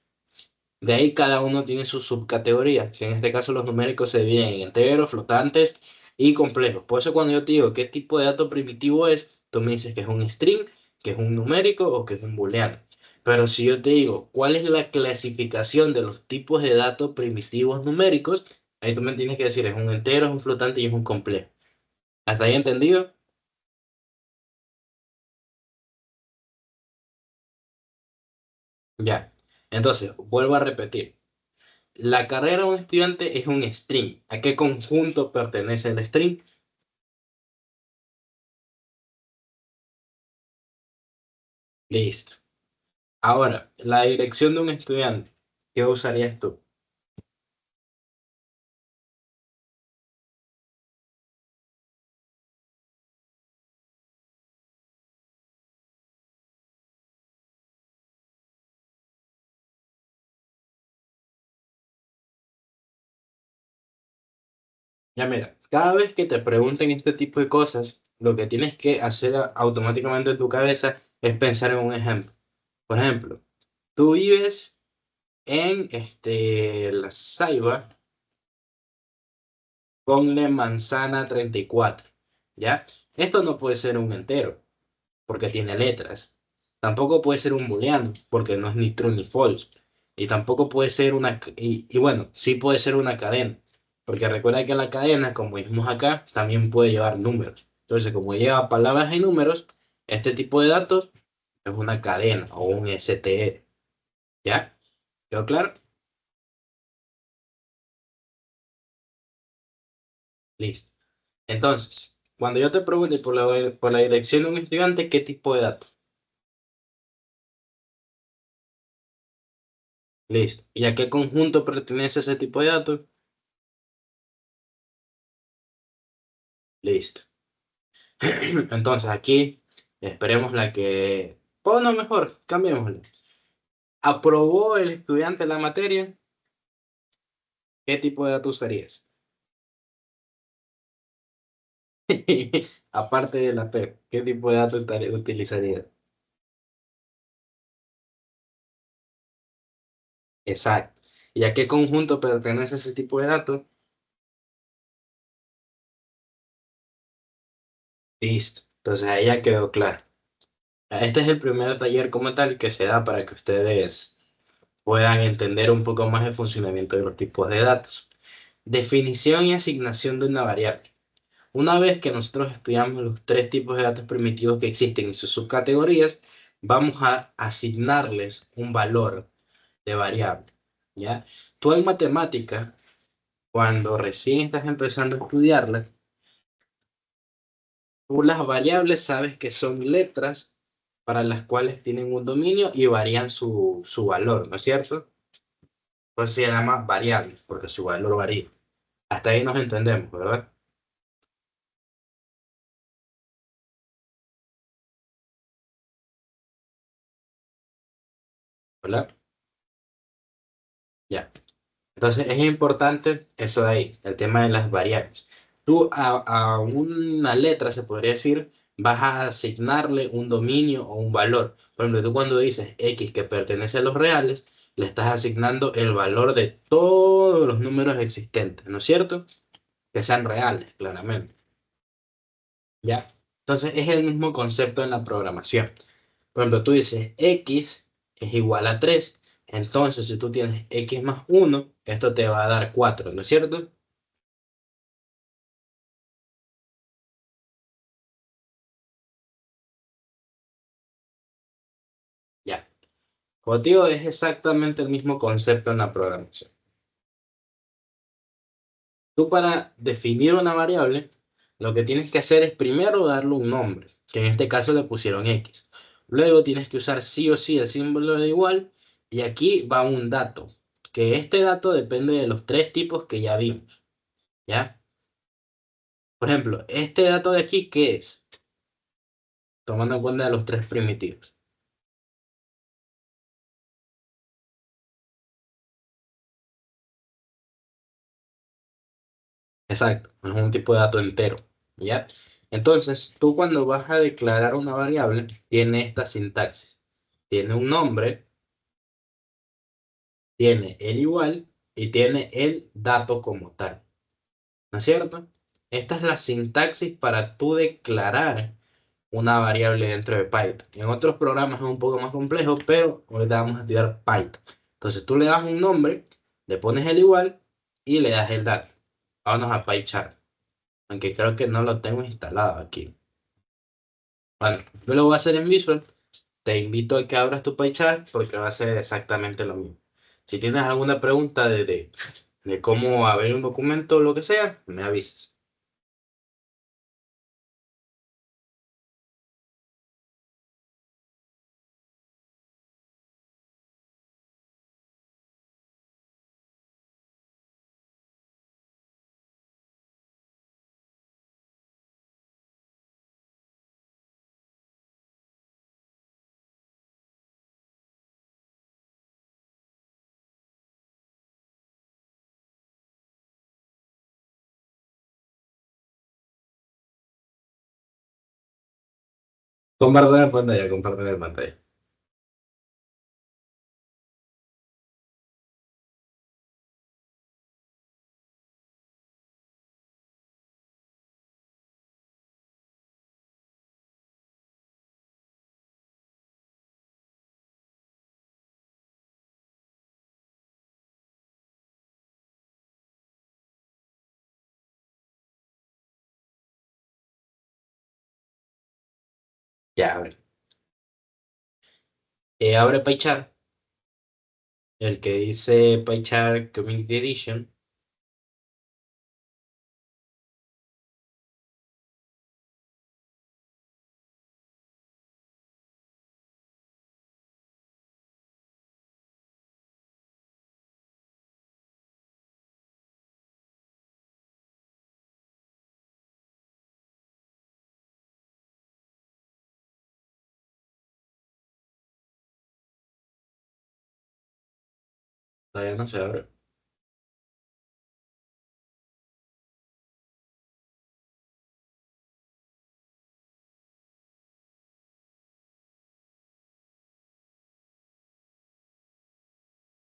De ahí cada uno tiene su subcategoría, que en este caso los numéricos se dividen en enteros, flotantes y complejos. Por eso cuando yo te digo qué tipo de dato primitivo es, tú me dices que es un string, que es un numérico o que es un booleano. Pero si yo te digo cuál es la clasificación de los tipos de datos primitivos numéricos, ahí tú me tienes que decir es un entero, es un flotante y es un complejo. ¿Hasta ahí entendido? Ya. Entonces, vuelvo a repetir. La carrera de un estudiante es un string. ¿A qué conjunto pertenece el string? Listo. Ahora, la dirección de un estudiante. ¿Qué usarías tú? Ya mira, cada vez que te pregunten este tipo de cosas, lo que tienes que hacer automáticamente en tu cabeza es pensar en un ejemplo. Por ejemplo, tú vives en La Ceiba, ponle manzana 34, ¿ya? Esto no puede ser un entero, porque tiene letras. Tampoco puede ser un booleano, porque no es ni true ni false. Y tampoco puede ser y bueno, sí puede ser una cadena, porque recuerda que la cadena, como dijimos acá, también puede llevar números. Entonces, como lleva palabras y números, este tipo de datos es una cadena o un STR. ¿Ya? ¿Quedó claro? Listo. Entonces, cuando yo te pregunte por la dirección de un estudiante, ¿qué tipo de datos? Listo. ¿Y a qué conjunto pertenece ese tipo de datos? Listo. Entonces aquí esperemos la que... O no, mejor, cambiémosle. ¿Aprobó el estudiante la materia? ¿Qué tipo de datos usarías? Aparte de la P, ¿qué tipo de datos utilizarías? Exacto. ¿Y a qué conjunto pertenece ese tipo de datos? Listo. Entonces ahí ya quedó claro. Este es el primer taller como tal que se da para que ustedes puedan entender un poco más el funcionamiento de los tipos de datos. Definición y asignación de una variable. Una vez que nosotros estudiamos los tres tipos de datos primitivos que existen y sus subcategorías, vamos a asignarles un valor de variable, ¿ya? Tú en matemática, cuando recién estás empezando a estudiarla, tú las variables sabes que son letras para las cuales tienen un dominio y varían su valor, ¿no es cierto? Pues se llama variable, porque su valor varía. Hasta ahí nos entendemos, ¿verdad? ¿Verdad? Ya. Entonces es importante eso de ahí, el tema de las variables. Tú a una letra, se podría decir, vas a asignarle un dominio o un valor. Por ejemplo, tú cuando dices X que pertenece a los reales, le estás asignando el valor de todos los números existentes, ¿no es cierto? Que sean reales, claramente. ¿Ya? Entonces es el mismo concepto en la programación. Por ejemplo, tú dices X es igual a 3. Entonces, si tú tienes X más 1, esto te va a dar 4, ¿no es cierto? Ya. Como te digo, es exactamente el mismo concepto en la programación. Tú para definir una variable, lo que tienes que hacer es primero darle un nombre, que en este caso le pusieron X. Luego tienes que usar sí o sí el símbolo de igual y aquí va un dato, que este dato depende de los tres tipos que ya vimos, ¿ya? Por ejemplo, este dato de aquí, ¿qué es? Tomando en cuenta de los tres primitivos. Exacto, es un tipo de dato entero, ¿ya? Entonces, tú cuando vas a declarar una variable, tiene esta sintaxis. Tiene un nombre, tiene el igual y tiene el dato como tal, ¿no es cierto? Esta es la sintaxis para tú declarar una variable dentro de Python. En otros programas es un poco más complejo, pero ahorita vamos a estudiar Python. Entonces, tú le das un nombre, le pones el igual y le das el dato. Vámonos a PyCharm. Aunque creo que no lo tengo instalado aquí. Bueno, yo lo voy a hacer en Visual. Te invito a que abras tu PyChart porque va a ser exactamente lo mismo. Si tienes alguna pregunta de cómo abrir un documento o lo que sea, me avisas. Comparte la pantalla. Ya, a ver. Abre PyChart, el que dice PyChart Community Edition. Todavía no se abre.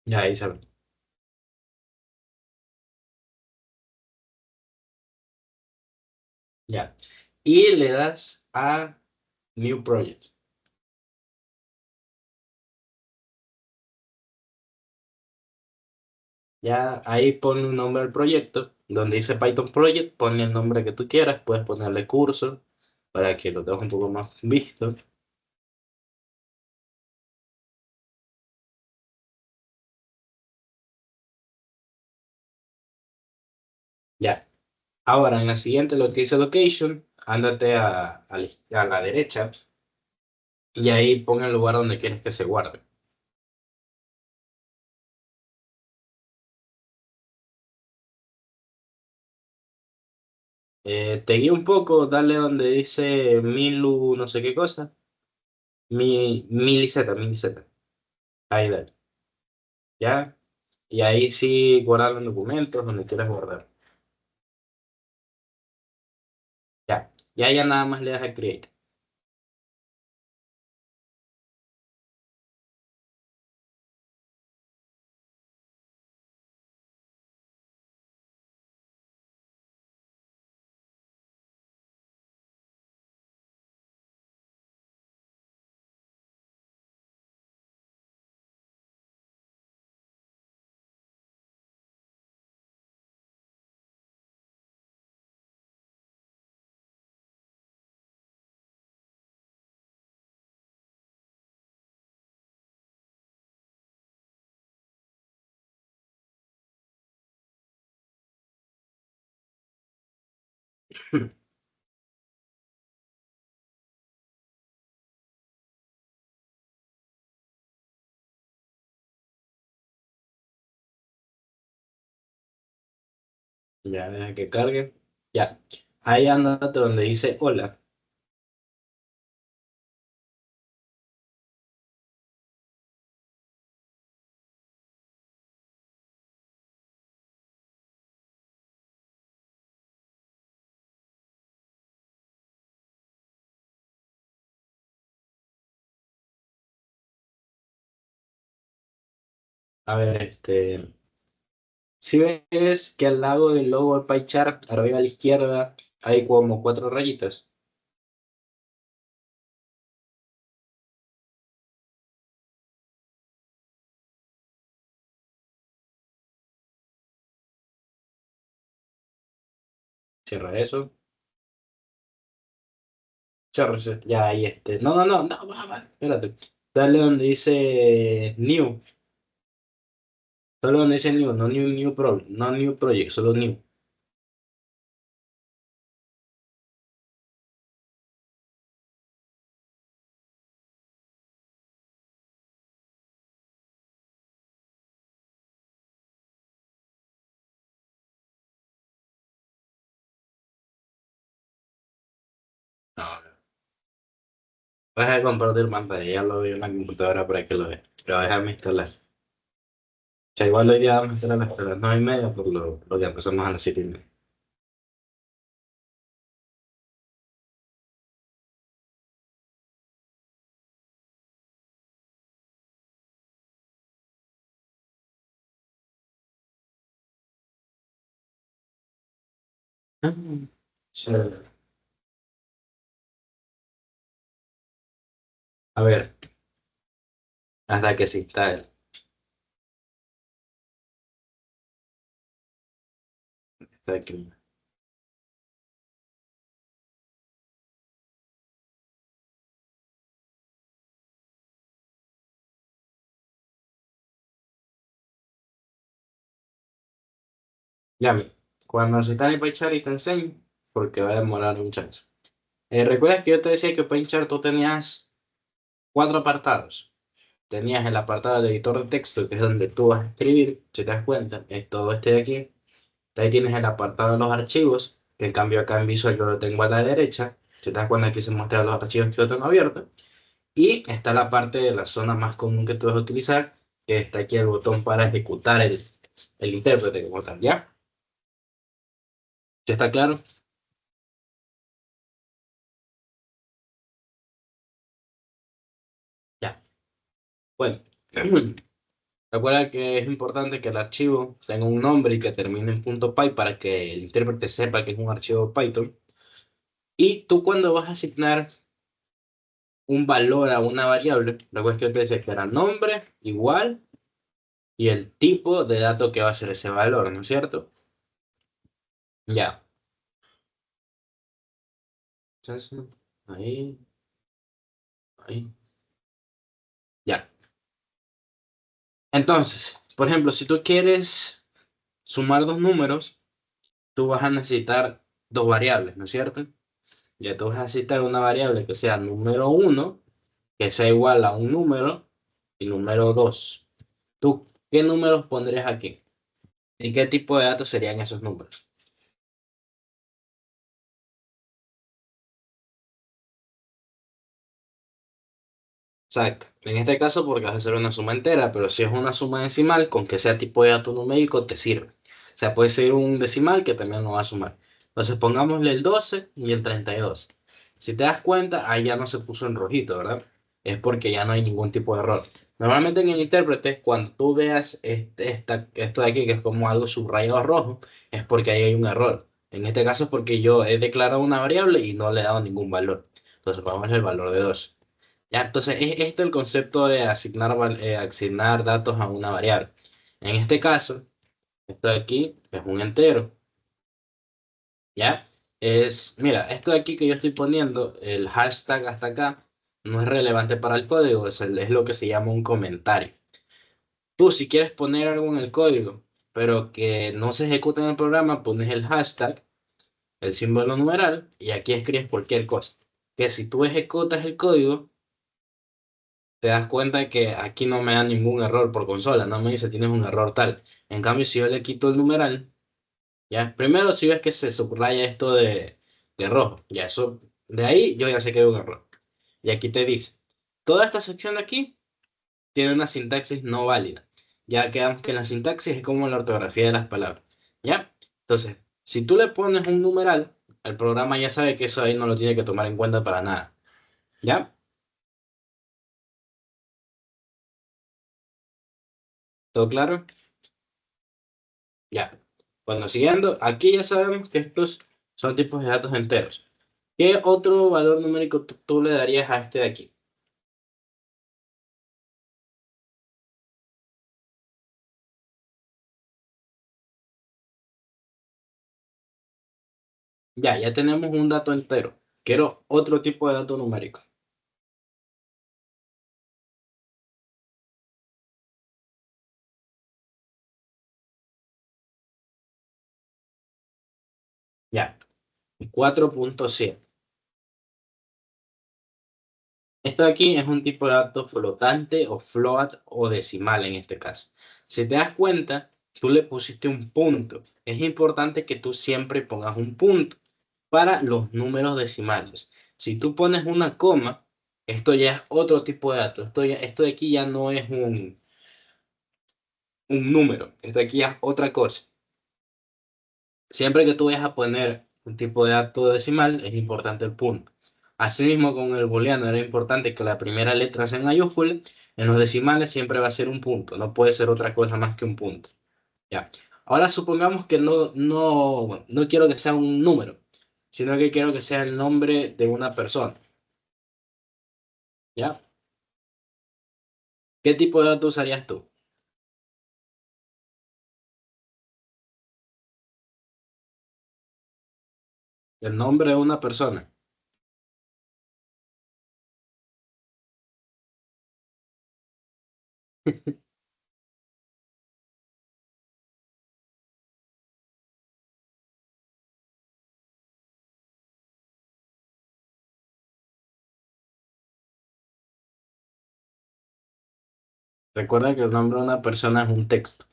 Ya, ahí se abre. Ya. Y le das a New Project. Ya ahí ponle un nombre al proyecto. Donde dice Python Project, ponle el nombre que tú quieras. Puedes ponerle curso para que lo tengas un poco más visto. Ya. Ahora, en la siguiente, lo que dice location, ándate a la derecha y ahí pon el lugar donde quieres que se guarde. Te guío un poco, dale donde dice Milu, no sé qué cosa. Milizeta. Ahí dale. ¿Ya? Y ahí sí guardar los documentos donde quieras guardar. Ya. Y ahí ya nada más le das a create. Ya, deja que cargue. Ya. Ahí andate donde dice hola. A ver, si ves que al lado del logo de PyChart, arriba a la izquierda, hay como cuatro rayitas. Cierra eso. Cierra eso. Ya ahí No, espérate. Dale donde dice New. Solo donde dice New, no no New Project, solo New. No, vas a compartir pantalla, ya lo vi en la computadora para que lo veas. Pero déjame instalar. O sea, igual hoy día vamos a estar hasta las 9:30 por lo que empezamos a las 7:30. Ah, sí. A ver, hasta que se instale. Hasta que- Ya, mira, cuando se está en el PyChart y te enseño, porque va a demorar un chance. ¿Recuerdas que yo te decía que PyChart tú tenías cuatro apartados? Tenías el apartado de editor de texto, que es donde tú vas a escribir, si te das cuenta, es todo este de aquí. Ahí tienes el apartado de los archivos, que en cambio acá en Visual yo lo tengo a la derecha. Si te das cuenta, aquí se muestran los archivos que yo tengo abiertos. Y está la parte de la zona más común que tú vas a utilizar, que está aquí el botón para ejecutar el intérprete como tal, ¿ya? ¿Sí está claro? Ya. Bueno, recuerda que es importante que el archivo tenga un nombre y que termine en .py para que el intérprete sepa que es un archivo Python. Y tú cuando vas a asignar un valor a una variable, recuerda que yo te decía que era nombre igual y el tipo de dato que va a ser ese valor, ¿no es cierto? Ya. Entonces, ahí, ahí. Ya. Entonces, por ejemplo, si tú quieres sumar dos números, tú vas a necesitar dos variables, ¿no es cierto? Ya tú vas a necesitar una variable que sea número uno, que sea igual a un número, y número 2. ¿Tú qué números pondrías aquí? ¿Y qué tipo de datos serían esos números? Exacto. En este caso, porque vas a hacer una suma entera, pero si es una suma decimal, con que sea tipo de dato numérico, te sirve. O sea, puede ser un decimal que también no va a sumar. Entonces, pongámosle el 12 y el 32. Si te das cuenta, ahí ya no se puso en rojito, ¿verdad? Es porque ya no hay ningún tipo de error. Normalmente en el intérprete, cuando tú veas esto de aquí, que es como algo subrayado rojo, es porque ahí hay un error. En este caso es porque yo he declarado una variable y no le he dado ningún valor. Entonces, vamos el valor de 2. Ya, entonces es esto el concepto de asignar datos a una variable. En este caso, esto de aquí es un entero, ¿ya? Mira, esto de aquí que yo estoy poniendo, el hashtag hasta acá, no es relevante para el código, es lo que se llama un comentario. Tú, si quieres poner algo en el código, pero que no se ejecute en el programa, pones el hashtag, el símbolo numeral, y aquí escribes cualquier cosa. Que si tú ejecutas el código, te das cuenta que aquí no me da ningún error por consola, no me dice tienes un error tal. En cambio, si yo le quito el numeral, ya, primero si ves que se subraya esto de rojo, ya eso, de ahí yo ya sé que hay un error. Y aquí te dice, toda esta sección de aquí tiene una sintaxis no válida. Ya quedamos que la sintaxis es como la ortografía de las palabras, ¿ya? Entonces, si tú le pones un numeral, el programa ya sabe que eso ahí no lo tiene que tomar en cuenta para nada, ¿ya? ¿Todo claro? Ya. Bueno, siguiendo, aquí ya sabemos que estos son tipos de datos enteros. ¿Qué otro valor numérico tú le darías a este de aquí? Ya tenemos un dato entero. Quiero otro tipo de dato numérico. Ya, 4.7. Esto de aquí es un tipo de dato flotante o float o decimal en este caso. Si te das cuenta, tú le pusiste un punto. Es importante que tú siempre pongas un punto para los números decimales. Si tú pones una coma, esto ya es otro tipo de dato. Esto de aquí ya no es un número. Esto de aquí ya es otra cosa. Siempre que tú vayas a poner un tipo de dato decimal, es importante el punto. Asimismo, con el booleano era importante que la primera letra sea en mayúscula. En los decimales siempre va a ser un punto, no puede ser otra cosa más que un punto. Ya. Ahora supongamos que no quiero que sea un número, sino que quiero que sea el nombre de una persona. ¿Ya? ¿Qué tipo de dato usarías tú? El nombre de una persona. Recuerda que el nombre de una persona es un texto.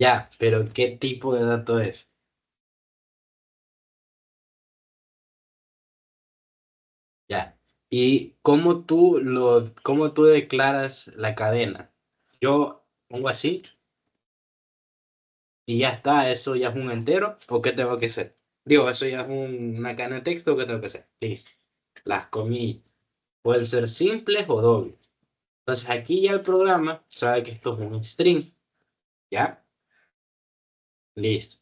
Ya, pero ¿qué tipo de dato es? Ya. ¿Y cómo tú declaras la cadena? Yo pongo así y ya está, eso ya es un entero, ¿o qué tengo que hacer? Digo, eso ya es una cadena de texto, ¿o qué tengo que hacer? Listo. Las comillas pueden ser simples o dobles. Entonces aquí ya el programa sabe que esto es un string, ¿ya? Listo.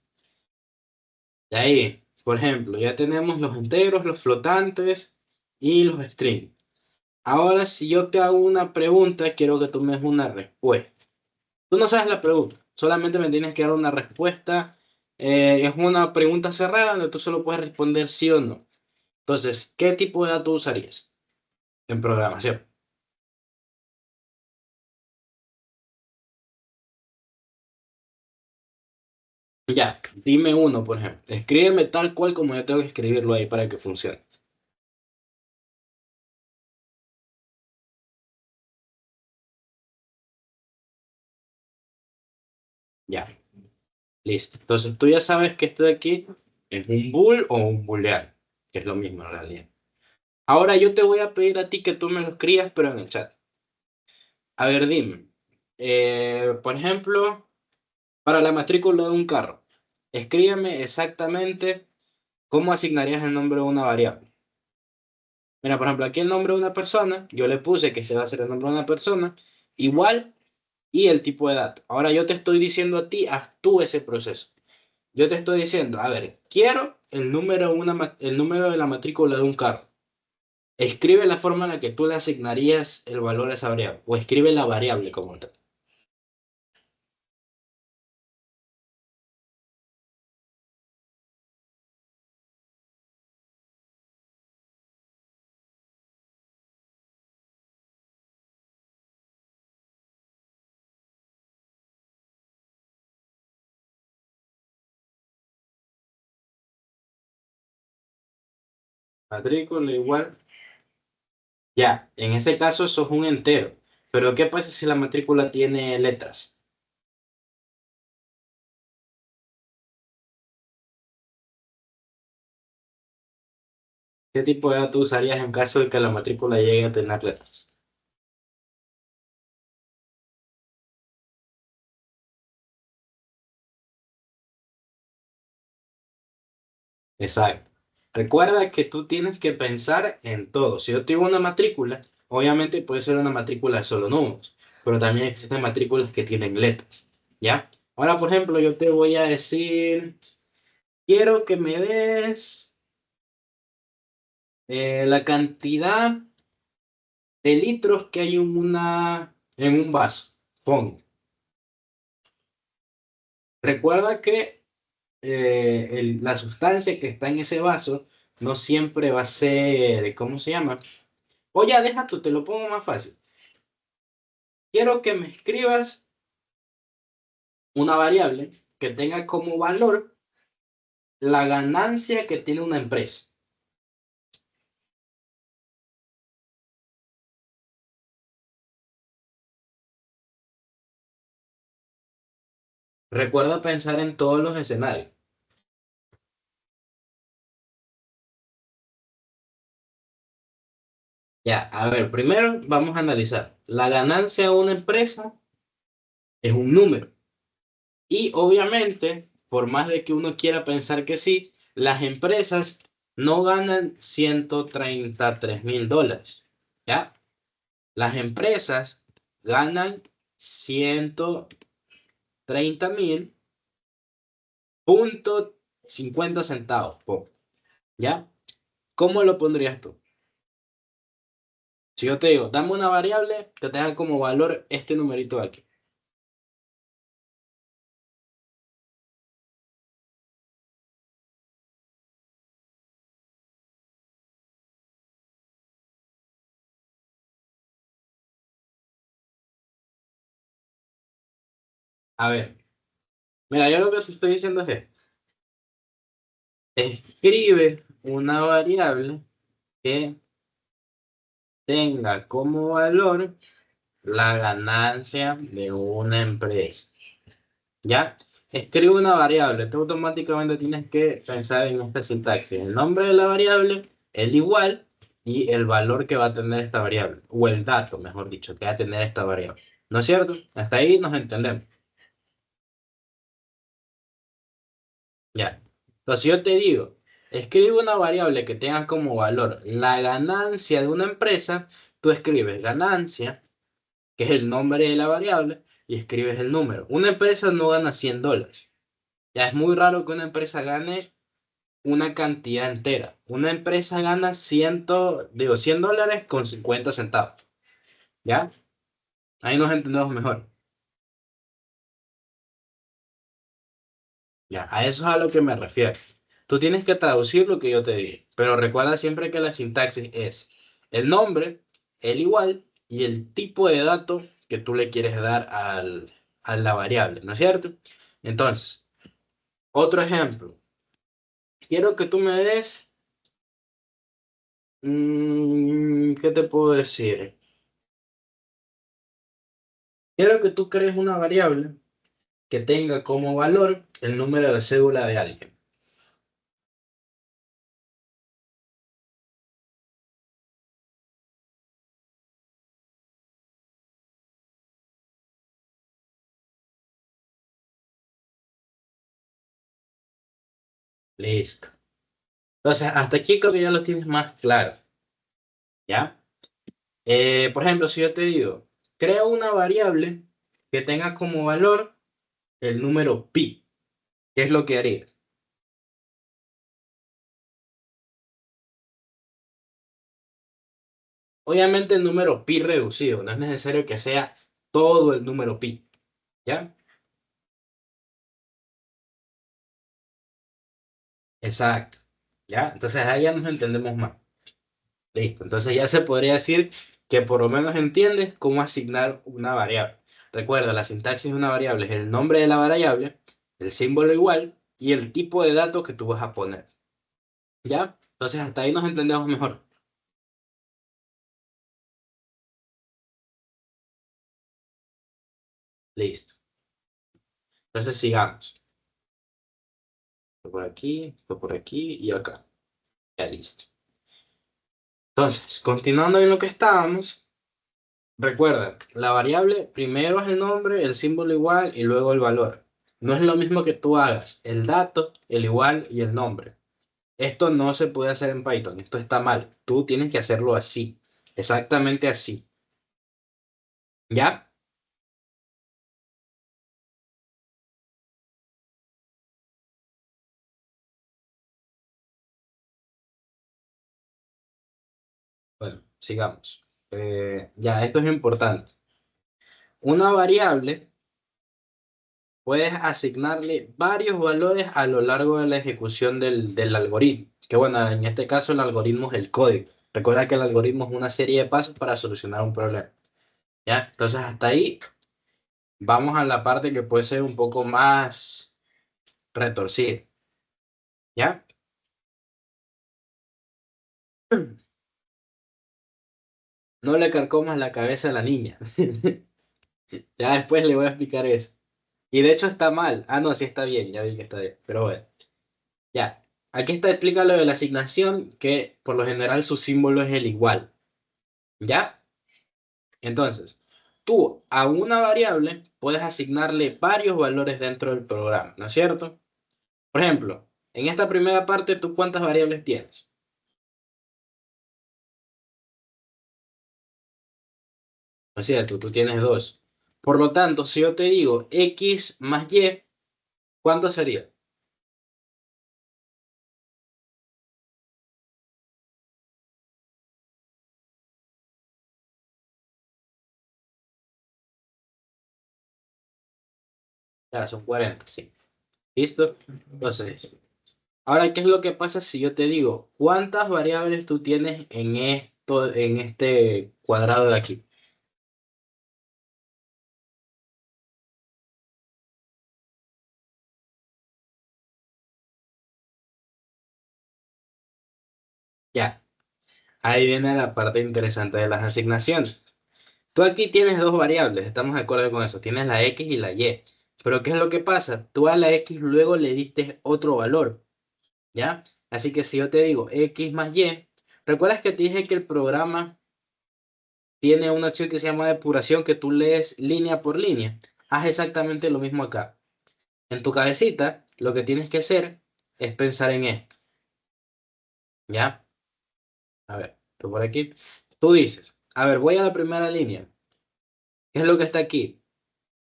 De ahí, por ejemplo, ya tenemos los enteros, los flotantes y los strings. Ahora, si yo te hago una pregunta, quiero que tú me des una respuesta. Tú no sabes la pregunta, solamente me tienes que dar una respuesta. Es una pregunta cerrada donde tú solo puedes responder sí o no. Entonces, ¿qué tipo de datos usarías en programación? Ya, dime uno, por ejemplo. Escríbeme tal cual como yo tengo que escribirlo ahí para que funcione. Ya, listo. Entonces, tú ya sabes que esto de aquí es un bool o un booleano, que es lo mismo en realidad. Ahora yo te voy a pedir a ti que tú me lo escribas, pero en el chat. A ver, dime. Por ejemplo, para la matrícula de un carro, escríbeme exactamente cómo asignarías el nombre de una variable. Mira, por ejemplo, aquí el nombre de una persona, yo le puse que se va a ser el nombre de una persona, igual y el tipo de dato. Ahora yo te estoy diciendo a ti, haz tú ese proceso. Yo te estoy diciendo, a ver, quiero el número de la matrícula de un carro. Escribe la forma en la que tú le asignarías el valor a esa variable, o escribe la variable como tal. Matrícula igual. Ya, en ese caso eso es un entero. Pero ¿qué pasa si la matrícula tiene letras? ¿Qué tipo de dato usarías en caso de que la matrícula llegue a tener letras? Exacto. Recuerda que tú tienes que pensar en todo. Si yo te digo una matrícula, obviamente puede ser una matrícula de solo números, pero también existen matrículas que tienen letras, ¿ya? Ahora, por ejemplo, yo te voy a decir, quiero que me des la cantidad de litros que hay en un vaso. Pon. Recuerda que la sustancia que está en ese vaso no siempre va a ser, ¿cómo se llama? O ya, deja tú, te lo pongo más fácil. Quiero que me escribas una variable que tenga como valor la ganancia que tiene una empresa. Recuerda pensar en todos los escenarios. Ya, a ver, primero vamos a analizar. La ganancia de una empresa es un número. Y obviamente, por más de que uno quiera pensar que sí, las empresas no ganan $133.000. ¿Ya? Las empresas ganan 130.000.50 centavos. ¿Ya? ¿Cómo lo pondrías tú? Si yo te digo, dame una variable que tenga como valor este numerito de aquí. A ver. Mira, yo lo que te estoy diciendo es esto. Escribe una variable que tenga como valor la ganancia de una empresa. ¿Ya? Escribe una variable. Tú automáticamente tienes que pensar en esta sintaxis. El nombre de la variable, el igual y el valor que va a tener esta variable. O el dato, mejor dicho, que va a tener esta variable. ¿No es cierto? Hasta ahí nos entendemos. Ya. Entonces yo te digo, escribe una variable que tenga como valor la ganancia de una empresa. Tú escribes ganancia, que es el nombre de la variable, y escribes el número. Una empresa no gana $100. Ya es muy raro que una empresa gane una cantidad entera. Una empresa gana $100 con 50 centavos. ¿Ya? Ahí nos entendemos mejor. Ya, a eso es a lo que me refiero. Tú tienes que traducir lo que yo te dije, pero recuerda siempre que la sintaxis es el nombre, el igual y el tipo de dato que tú le quieres dar a la variable, ¿no es cierto? Entonces, otro ejemplo. Quiero que tú me des, ¿qué te puedo decir? Quiero que tú crees una variable que tenga como valor el número de cédula de alguien. Listo. Entonces, hasta aquí creo que ya lo tienes más claro, ¿ya? Por ejemplo, si yo te digo, crea una variable que tenga como valor el número pi, ¿qué es lo que harías? Obviamente el número pi reducido, no es necesario que sea todo el número pi, ¿ya? Exacto, ¿ya? Entonces ahí ya nos entendemos más. Listo. Entonces ya se podría decir que por lo menos entiendes cómo asignar una variable. Recuerda, la sintaxis de una variable es el nombre de la variable, el símbolo igual y el tipo de datos que tú vas a poner. ¿Ya? Entonces hasta ahí nos entendemos mejor. Listo. Entonces sigamos. Esto por aquí y acá. Ya listo. Entonces, continuando en lo que estábamos, recuerda, la variable primero es el nombre, el símbolo igual y luego el valor. No es lo mismo que tú hagas el dato, el igual y el nombre. Esto no se puede hacer en Python, esto está mal. Tú tienes que hacerlo así, exactamente así. ¿Ya? Bueno, sigamos. Ya, esto es importante. Una variable puedes asignarle varios valores a lo largo de la ejecución del algoritmo. Que bueno, en este caso el algoritmo es el código. Recuerda que el algoritmo es una serie de pasos para solucionar un problema. ¿Ya? Entonces hasta ahí vamos a la parte que puede ser un poco más retorcida. ¿Ya? No le carcomas la cabeza a la niña. Ya después le voy a explicar eso. Y de hecho está mal. Ah, no, sí está bien, ya vi que está bien. Pero bueno, ya. Aquí está, explica lo de la asignación, que por lo general su símbolo es el igual. ¿Ya? Entonces, tú a una variable puedes asignarle varios valores dentro del programa, ¿no es cierto? Por ejemplo, en esta primera parte, ¿tú cuántas variables tienes? No es cierto, tú tienes dos. Por lo tanto, si yo te digo x más y, ¿cuánto sería? Ya, son 40, sí. ¿Listo? Entonces, ahora, ¿qué es lo que pasa si yo te digo cuántas variables tú tienes en este cuadrado de aquí? Ahí viene la parte interesante de las asignaciones. Tú aquí tienes dos variables, estamos de acuerdo con eso. Tienes la X y la Y. Pero ¿qué es lo que pasa? Tú a la X luego le diste otro valor, ¿ya? Así que si yo te digo X más Y, ¿recuerdas que te dije que el programa tiene una opción que se llama depuración que tú lees línea por línea? Haz exactamente lo mismo acá. En tu cabecita, lo que tienes que hacer es pensar en esto, ¿ya? A ver, tú por aquí. Tú dices, a ver, voy a la primera línea. ¿Qué es lo que está aquí?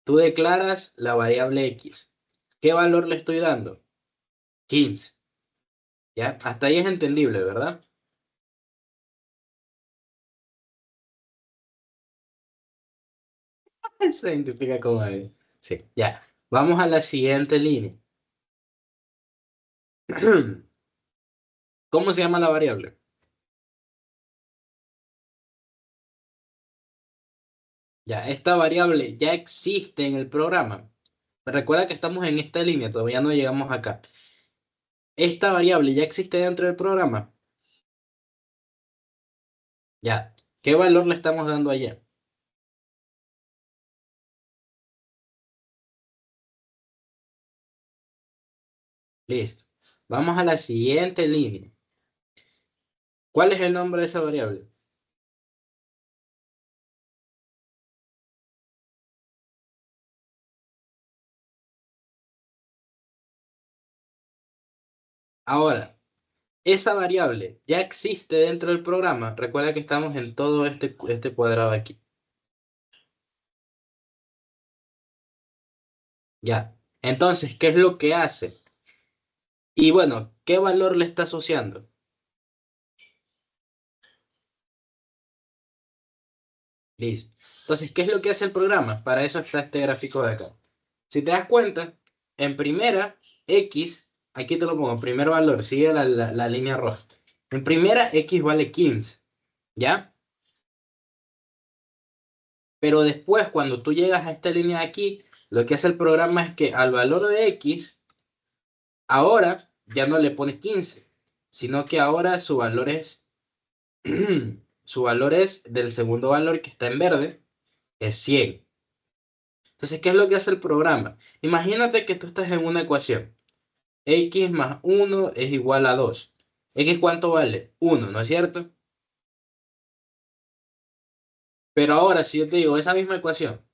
Tú declaras la variable X. ¿Qué valor le estoy dando? 15. ¿Ya? Hasta ahí es entendible, ¿verdad? Se identifica como ahí. Sí, ya. Vamos a la siguiente línea. ¿Cómo se llama la variable? Ya, esta variable ya existe en el programa. Recuerda que estamos en esta línea, todavía no llegamos acá. Esta variable ya existe dentro del programa. Ya. ¿Qué valor le estamos dando allá? Listo. Vamos a la siguiente línea. ¿Cuál es el nombre de esa variable? Ahora, esa variable ya existe dentro del programa. Recuerda que estamos en todo este cuadrado aquí. Ya. Entonces, ¿qué es lo que hace? Y bueno, ¿qué valor le está asociando? Listo. Entonces, ¿qué es lo que hace el programa? Para eso está este gráfico de acá. Si te das cuenta, en primera, X, aquí te lo pongo, primer valor, sigue la línea roja. En primera, X vale 15, ¿ya? Pero después, cuando tú llegas a esta línea de aquí, lo que hace el programa es que al valor de X, ahora ya no le pone 15, sino que ahora su valor es, su valor es del segundo valor que está en verde, es 100. Entonces, ¿qué es lo que hace el programa? Imagínate que tú estás en una ecuación. X más 1 es igual a 2. ¿X cuánto vale? 1, ¿no es cierto? Pero ahora, si yo te digo esa misma ecuación,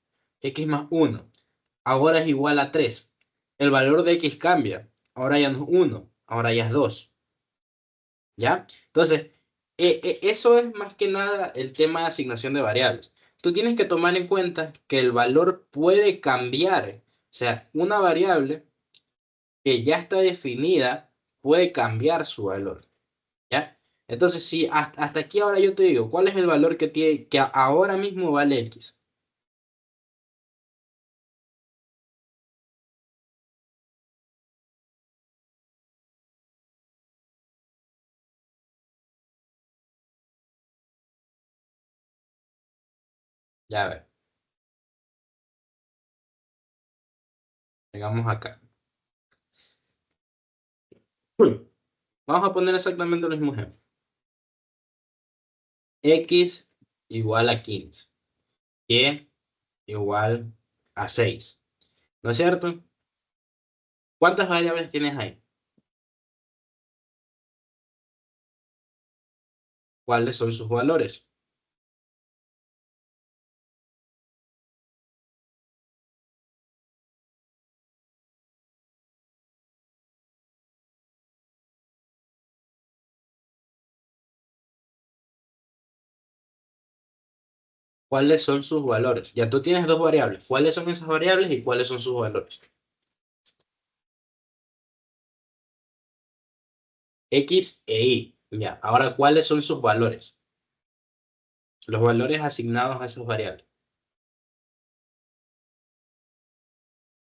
X más 1, ahora es igual a 3. El valor de X cambia. Ahora ya no es 1, ahora ya es 2. ¿Ya? Entonces, eso es más que nada el tema de asignación de variables. Tú tienes que tomar en cuenta que el valor puede cambiar. O sea, una variable que ya está definida puede cambiar su valor, ¿ya? Entonces, si hasta aquí ahora yo te digo, ¿cuál es el valor que tiene, que ahora mismo vale X? Ya ver, llegamos acá. Vamos a poner exactamente el mismo ejemplo. X igual a 15, Y igual a 6, ¿no es cierto? ¿Cuántas variables tienes ahí? ¿Cuáles son sus valores? ¿Cuáles son sus valores? Ya tú tienes dos variables. ¿Cuáles son esas variables y cuáles son sus valores? X e Y. Ya, ahora, ¿cuáles son sus valores? Los valores asignados a esas variables.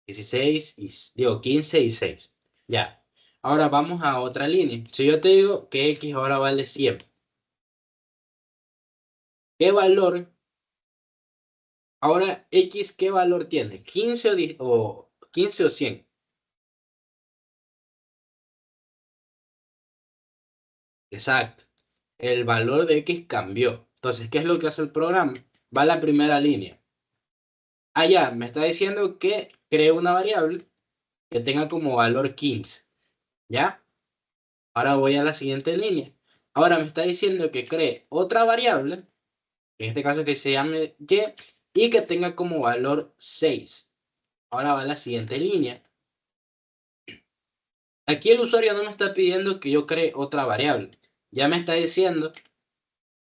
16 y, digo, 15 y 6. Ya. Ahora vamos a otra línea. Si yo te digo que X ahora vale 100, ¿qué valor? Ahora X, ¿qué valor tiene? ¿15 o, 10 o 15 o 100? Exacto. el valor de X cambió. Entonces, ¿qué es lo que hace el programa? Va a la primera línea. Ah, ya, me está diciendo que cree una variable que tenga como valor 15. ¿Ya? Ahora voy a la siguiente línea. Ahora me está diciendo que cree otra variable, en este caso que se llame y que tenga como valor 6. Ahora va a la siguiente línea. Aquí el usuario no me está pidiendo que yo cree otra variable. Ya me está diciendo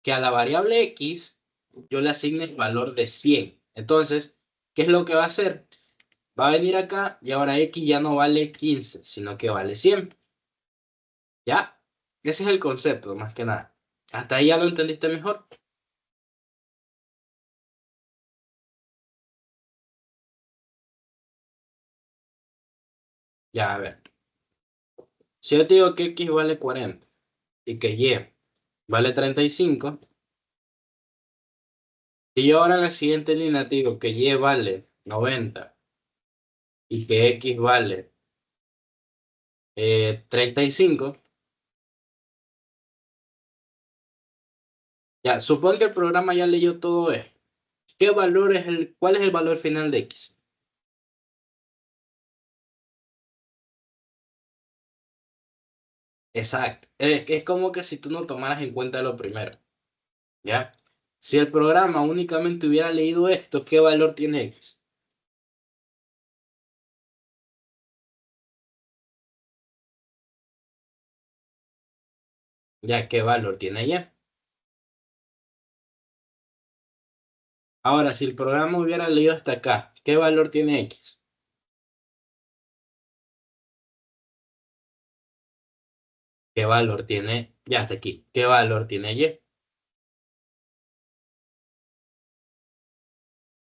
que a la variable X yo le asigne el valor de 100. Entonces, ¿qué es lo que va a hacer? Va a venir acá y ahora X ya no vale 15, sino que vale 100. ¿Ya? Ese es el concepto, más que nada. ¿Hasta ahí ya lo entendiste mejor? Ya, a ver. Si yo te digo que X vale 40 y que Y vale 35, y yo ahora en la siguiente línea te digo que Y vale 90 y que X vale 35, ya, supón que el programa ya leyó todo esto. ¿Cuál es el valor final de X? Exacto. Es como que si tú no tomaras en cuenta lo primero, ¿ya? Si el programa únicamente hubiera leído esto, ¿qué valor tiene X? Ya, ¿qué valor tiene Y? Ahora, si el programa hubiera leído hasta acá, ¿qué valor tiene X? ¿Qué valor tiene? Ya hasta aquí. ¿Qué valor tiene Y?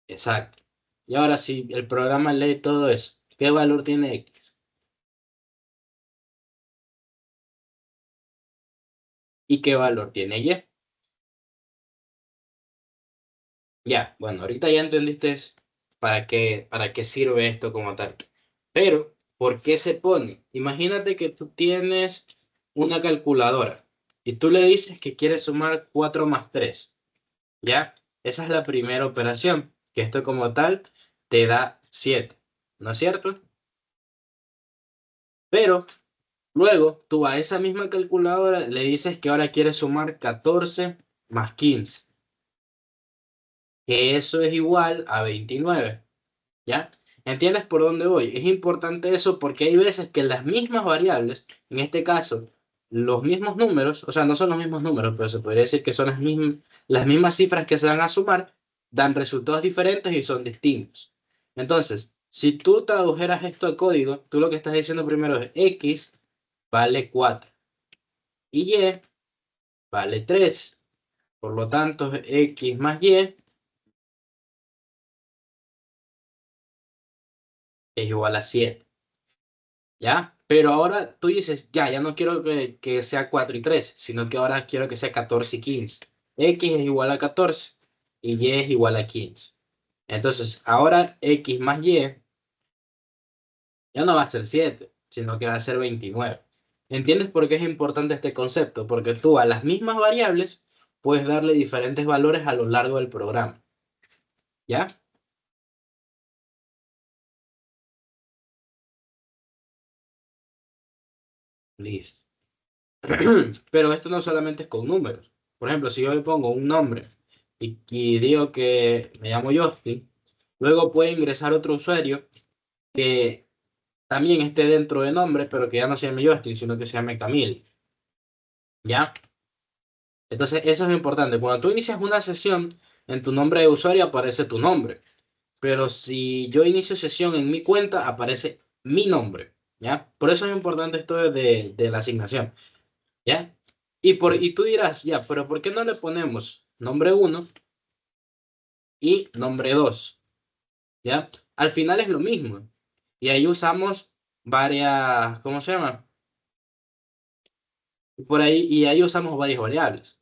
Exacto. Y ahora, si el programa lee todo eso, ¿qué valor tiene X? ¿Y qué valor tiene Y? Ya, bueno, ahorita ya entendiste para qué sirve esto como tal. Pero, ¿por qué se pone? Imagínate que tú tienes una calculadora y tú le dices que quieres sumar 4 más 3. ¿Ya? Esa es la primera operación, que esto como tal te da 7, ¿no es cierto? Pero luego tú a esa misma calculadora le dices que ahora quieres sumar 14 más 15, que eso es igual a 29. ¿Ya? ¿Entiendes por dónde voy? Es importante eso porque hay veces que las mismas variables, en este caso, los mismos números, o sea, no son los mismos números, pero se podría decir que son las mismas cifras que se van a sumar, dan resultados diferentes y son distintos. Entonces, si tú tradujeras esto a código, tú lo que estás diciendo primero es X vale 4 y Y vale 3. Por lo tanto, X más Y es igual a 7. ¿Ya? Pero ahora tú dices, ya no quiero que sea 4 y 3 sino que ahora quiero que sea 14 y 15. X es igual a 14 y Y es igual a 15. Entonces, ahora X más Y ya no va a ser 7 sino que va a ser 29. ¿Entiendes por qué es importante este concepto? Porque tú a las mismas variables puedes darle diferentes valores a lo largo del programa. ¿Ya? Listo. Pero esto no solamente es con números. Por ejemplo, si yo le pongo un nombre y digo que me llamo Justin, luego puede ingresar otro usuario que también esté dentro de nombre, pero que ya no se llame Justin, sino que se llame Camille. ¿Ya? Entonces, eso es importante. Cuando tú inicias una sesión, en tu nombre de usuario aparece tu nombre. Pero si yo inicio sesión en mi cuenta, aparece mi nombre. ¿Ya? Por eso es importante esto de la asignación. ¿Ya? Y tú dirás, ya, pero ¿por qué no le ponemos nombre uno y nombre 2? ¿Ya? Al final es lo mismo. Y ahí usamos varias, ¿cómo se llama? Y ahí usamos varias variables.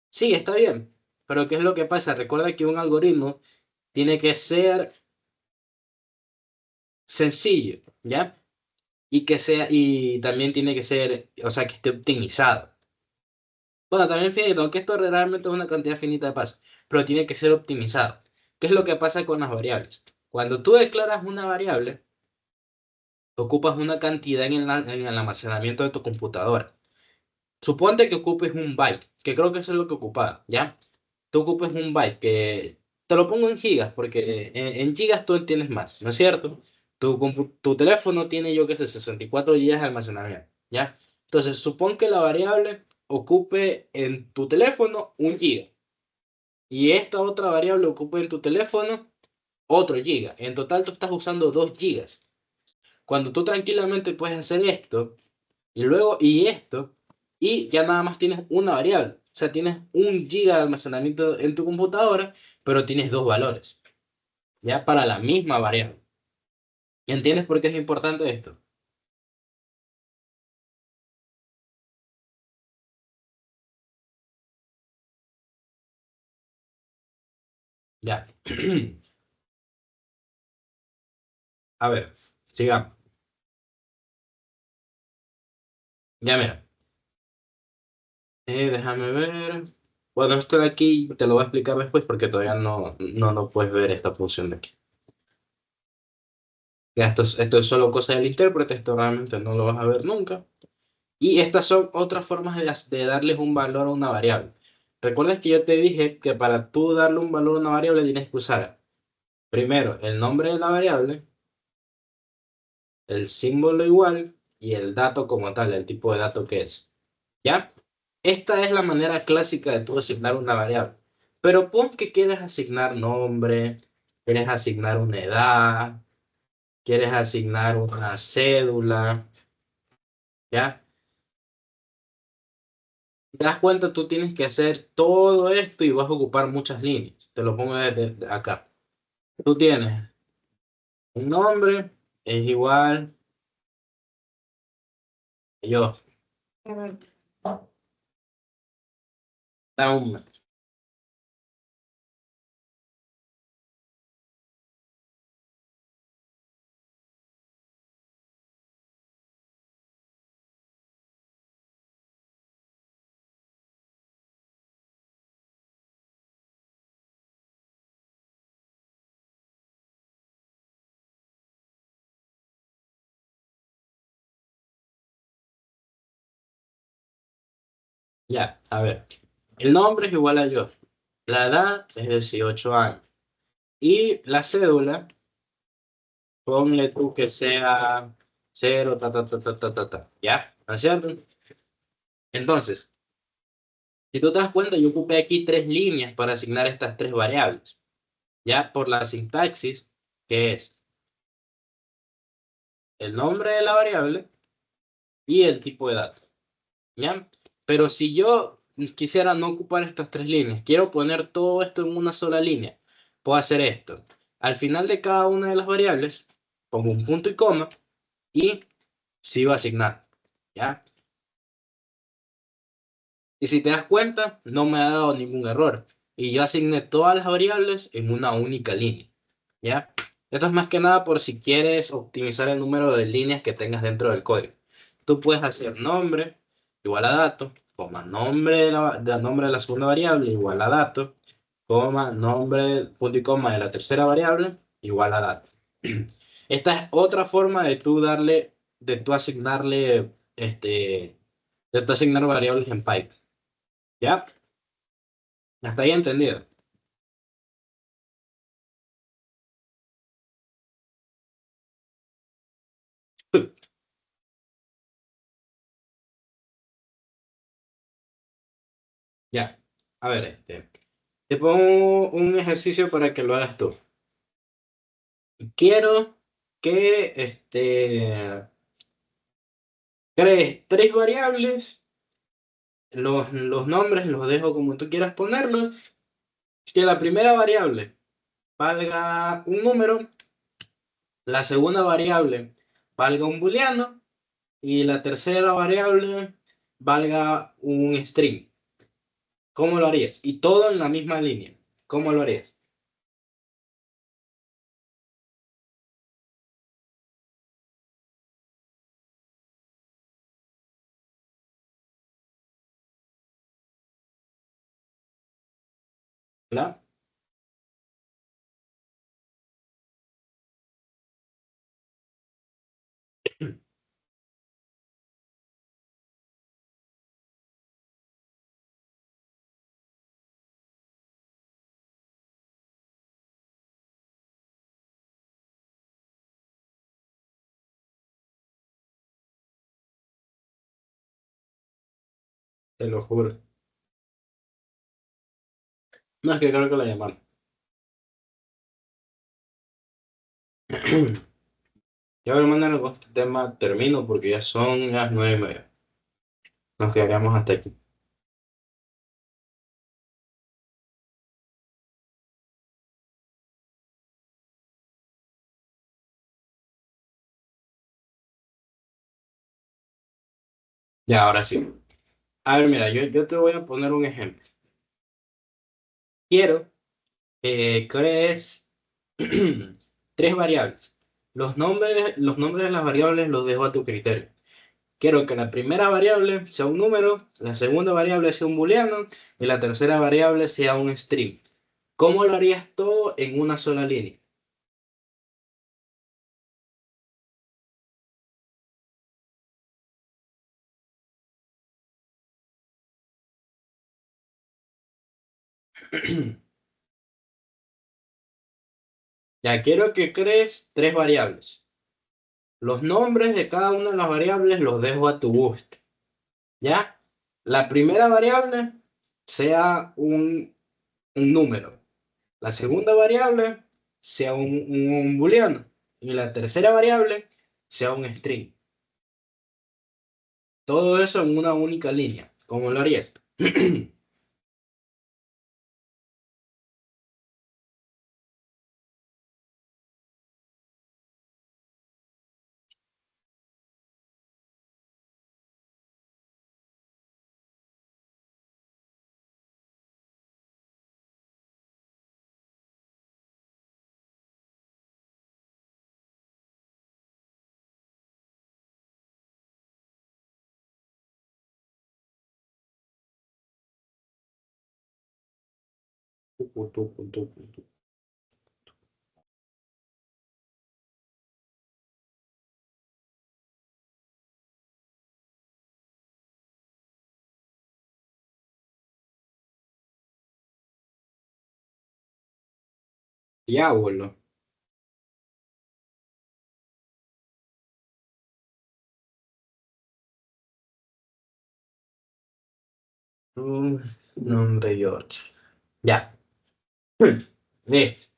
Sí, está bien. Pero ¿qué es lo que pasa? Recuerda que un algoritmo tiene que ser sencillo, ¿ya? Y también tiene que ser, o sea, que esté optimizado. Bueno, también finito, aunque esto realmente es una cantidad finita de pasos, pero tiene que ser optimizado. ¿Qué es lo que pasa con las variables? Cuando tú declaras una variable, ocupas una cantidad en el almacenamiento de tu computadora. Suponte que ocupes un byte, que creo que eso es lo que ocupaba, ¿ya? Tú ocupes un byte, que te lo pongo en gigas, porque en gigas tú entiendes más, ¿no es cierto? Tu teléfono tiene, yo qué sé, 64 gigas de almacenamiento, ¿ya? Entonces, supón que la variable ocupe en tu teléfono un giga, y esta otra variable ocupe en tu teléfono otro giga. En total, tú estás usando 2 gigas. Cuando tú tranquilamente puedes hacer esto, y luego, y esto, y ya nada más tienes una variable. O sea, tienes un giga de almacenamiento en tu computadora, pero tienes dos valores, ya para la misma variable. ¿Entiendes por qué es importante esto? Ya. A ver, sigamos. Ya mira, déjame ver. Bueno, esto de aquí te lo voy a explicar después porque todavía no puedes ver esta función de aquí. Ya, esto es solo cosa del intérprete, esto realmente no lo vas a ver nunca. Y estas son otras formas de darles un valor a una variable. ¿Recuerdas que yo te dije que para tú darle un valor a una variable tienes que usar primero el nombre de la variable, el símbolo igual y el dato como tal, el tipo de dato que es? ¿Ya? Esta es la manera clásica de tú asignar una variable. Pero pon que quieres asignar nombre, quieres asignar una edad, quieres asignar una cédula, ¿ya? Te das cuenta, tú tienes que hacer todo esto y vas a ocupar muchas líneas. Te lo pongo desde acá. Tú tienes un nombre, es igual a yo. Da un metro. Ya, a ver. El nombre es igual a yo. La edad es 18 años. Y la cédula, ponle tú que sea cero ta, ta, ta, ta, ta, ta, ta. ¿Ya? ¿No es cierto? Entonces, si tú te das cuenta, yo ocupé aquí tres líneas para asignar estas tres variables. Ya por la sintaxis, que es el nombre de la variable y el tipo de datos, ¿ya? Pero si yo quisiera no ocupar estas tres líneas, quiero poner todo esto en una sola línea, puedo hacer esto. Al final de cada una de las variables, pongo un punto y coma y sigo asignando, ¿ya? Y si te das cuenta, no me ha dado ningún error. Y yo asigné todas las variables en una única línea, ¿ya? Esto es más que nada por si quieres optimizar el número de líneas que tengas dentro del código. Tú puedes hacer nombre igual a dato, coma, nombre de la segunda variable igual a dato, coma, nombre, punto y coma de la tercera variable igual a dato. Esta es otra forma de tú asignarle, de tú asignar variables en Python. ¿Ya? Hasta ahí entendido. Ya. A ver, te pongo un ejercicio para que lo hagas tú. Quiero que crees tres variables, los nombres los dejo como tú quieras ponerlos, que la primera variable valga un número, la segunda variable valga un booleano y la tercera variable valga un string. ¿Cómo lo harías? Y todo en la misma línea. ¿Cómo lo harías? ¿verdad? Te lo juro. No, es que creo que la llamaron. Ya voy a mandar con este tema, termino porque ya son las 9:30. Nos quedaríamos hasta aquí. Ya, ahora sí. A ver, mira, yo te voy a poner un ejemplo. Quiero que crees tres variables. Los nombres de las variables los dejo a tu criterio. Quiero que la primera variable sea un número, la segunda variable sea un booleano y la tercera variable sea un string. ¿Cómo lo harías todo en una sola línea? Ya quiero que crees tres variables. Los nombres de cada una de las variables los dejo a tu gusto. ¿Ya? La primera variable sea un número. La segunda variable sea un booleano. Y la tercera variable sea un string. Todo eso en una única línea. ¿Cómo lo harías? Diablo. Un nombre George. Ya. Listo.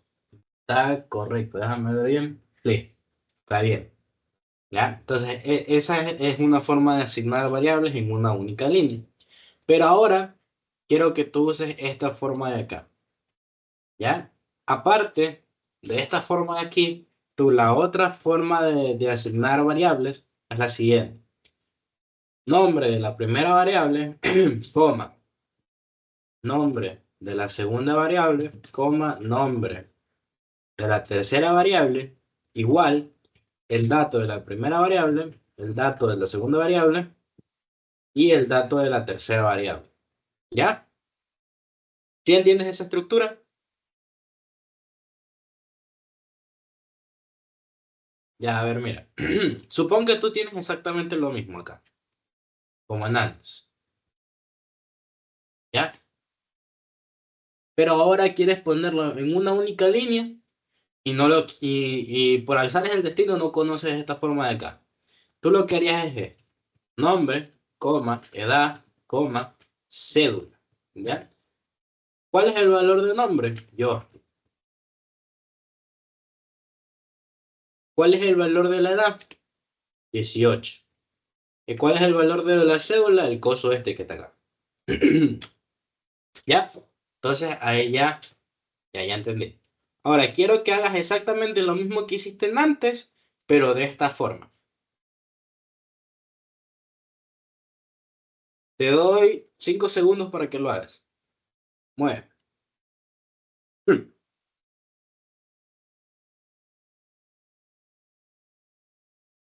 Está correcto. Déjame ver bien. Listo. Está bien. ¿Ya? Entonces, esa es una forma de asignar variables en una única línea. Pero ahora quiero que tú uses esta forma de acá. ¿Ya? Aparte de esta forma de aquí, la otra forma de asignar variables es la siguiente. Nombre de la primera variable, coma, nombre de la segunda variable, coma, nombre de la tercera variable, igual el dato de la primera variable, el dato de la segunda variable y el dato de la tercera variable. ¿Ya? ¿Sí entiendes esa estructura? Ya, a ver, mira. Supón que tú tienes exactamente lo mismo acá, como en antes. ¿Ya? Pero ahora quieres ponerlo en una única línea y por azares del destino no conoces esta forma de acá. Tú lo que harías es nombre, coma, edad, coma, cédula. ¿Ya? ¿Cuál es el valor de nombre? Yo. ¿Cuál es el valor de la edad? 18. ¿Y cuál es el valor de la cédula? El coso este que está acá. ¿Ya? Entonces ahí ya entendí. Ahora quiero que hagas exactamente lo mismo que hiciste antes, pero de esta forma. Te doy 5 segundos para que lo hagas. Mueve.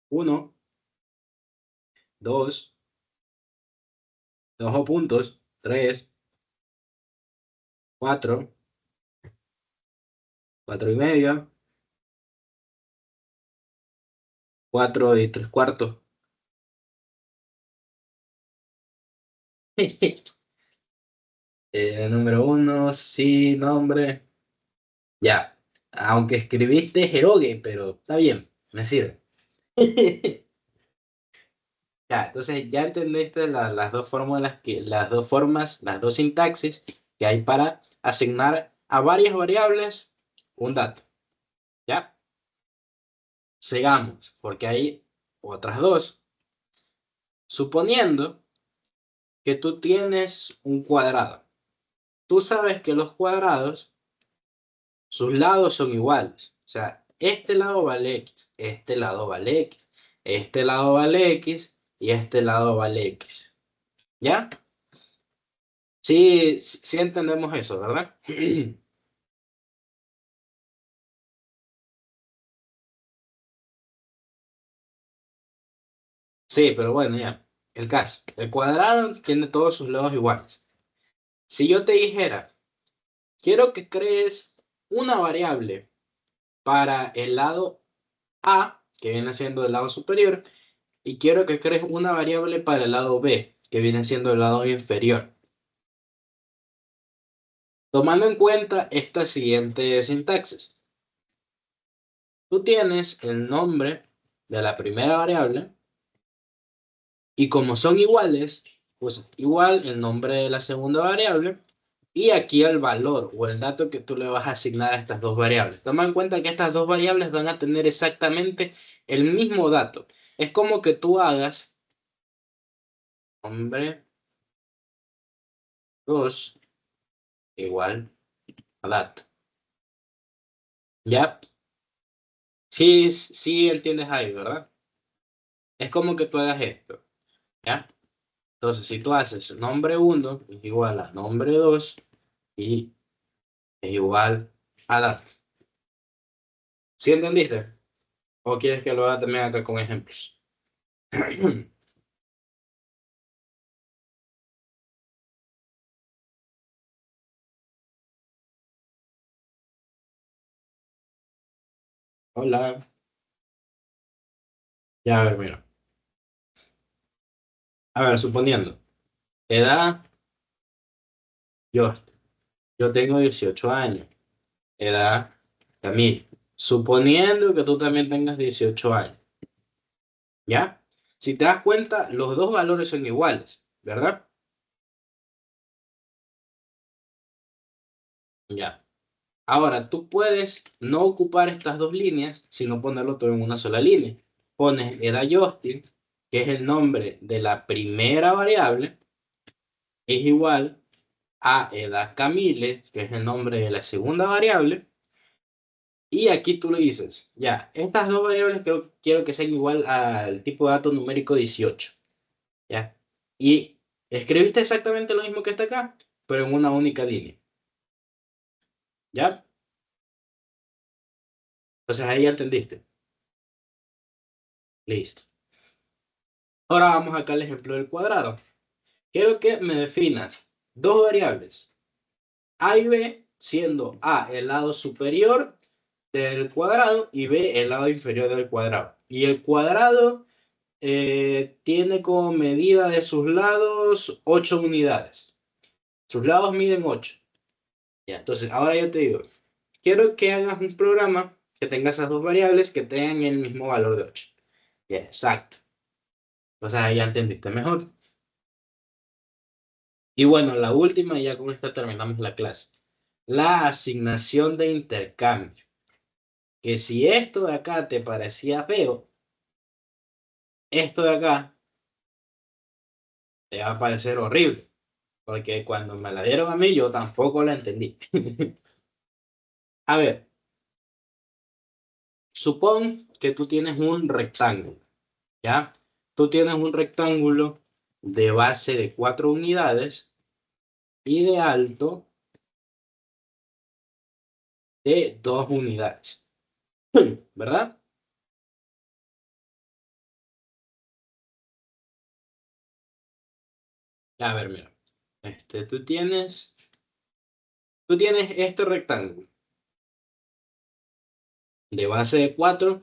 Uno, dos puntos, tres, cuatro, 4 y medio, 4 y 3/4. Número uno, sí, nombre. Ya. Aunque escribiste Jeroge, pero está bien, me sirve. Ya, entonces ya entendiste las dos fórmulas las dos formas, las dos sintaxis que hay para asignar a varias variables un dato. ¿Ya? Sigamos, porque hay otras dos. Suponiendo que tú tienes un cuadrado. Tú sabes que los cuadrados, sus lados son iguales. O sea, este lado vale X, este lado vale X, este lado vale X y este lado vale X. ¿Ya? Sí, sí entendemos eso, ¿verdad? Sí, pero bueno, ya. El caso. El cuadrado tiene todos sus lados iguales. Si yo te dijera, quiero que crees una variable para el lado A, que viene siendo el lado superior, y quiero que crees una variable para el lado B, que viene siendo el lado inferior. Tomando en cuenta esta siguiente sintaxis. Tú tienes el nombre de la primera variable y como son iguales, pues igual el nombre de la segunda variable y aquí el valor o el dato que tú le vas a asignar a estas dos variables. Toma en cuenta que estas dos variables van a tener exactamente el mismo dato. Es como que tú hagas nombre 2 igual a dato. ¿Ya? Sí, sí entiendes ahí, ¿verdad? Es como que tú hagas esto, ¿ya? Entonces, si tú haces nombre uno es igual a nombre 2 y es igual a dato. ¿Sí entendiste? ¿O quieres que lo haga también acá con ejemplos? Hola. Ya, a ver, mira. A ver, suponiendo. Edad, yo, yo tengo 18 años. Edad, Camilo. Suponiendo que tú también tengas 18 años. ¿Ya? Si te das cuenta, los dos valores son iguales, ¿verdad? Ya. Ahora, tú puedes no ocupar estas dos líneas, sino ponerlo todo en una sola línea. Pones edad Justin, que es el nombre de la primera variable, es igual a edad Camille, que es el nombre de la segunda variable, y aquí tú le dices, ya, estas dos variables quiero que sean igual al tipo de dato numérico 18, ¿ya? Y escribiste exactamente lo mismo que está acá, pero en una única línea, ¿ya? Entonces ahí ya entendiste. Listo. Ahora vamos acá al ejemplo del cuadrado. Quiero que me definas dos variables, A y B, siendo A el lado superior del cuadrado y B el lado inferior del cuadrado. Y el cuadrado tiene como medida de sus lados 8 unidades. Sus lados miden 8. Ya, entonces, ahora yo te digo, quiero que hagas un programa que tenga esas dos variables que tengan el mismo valor de 8. Ya, exacto. Entonces ahí ya entendiste mejor. Y bueno, la última, y ya con esta terminamos la clase. La asignación de intercambio. Que si esto de acá te parecía feo, esto de acá te va a parecer horrible. Porque cuando me la dieron a mí, yo tampoco la entendí. A ver, supón que tú tienes un rectángulo, ¿ya? Tú tienes un rectángulo de base de 4 unidades y de alto de 2 unidades, ¿verdad? A ver, mira. Tú tienes este rectángulo. de base de 4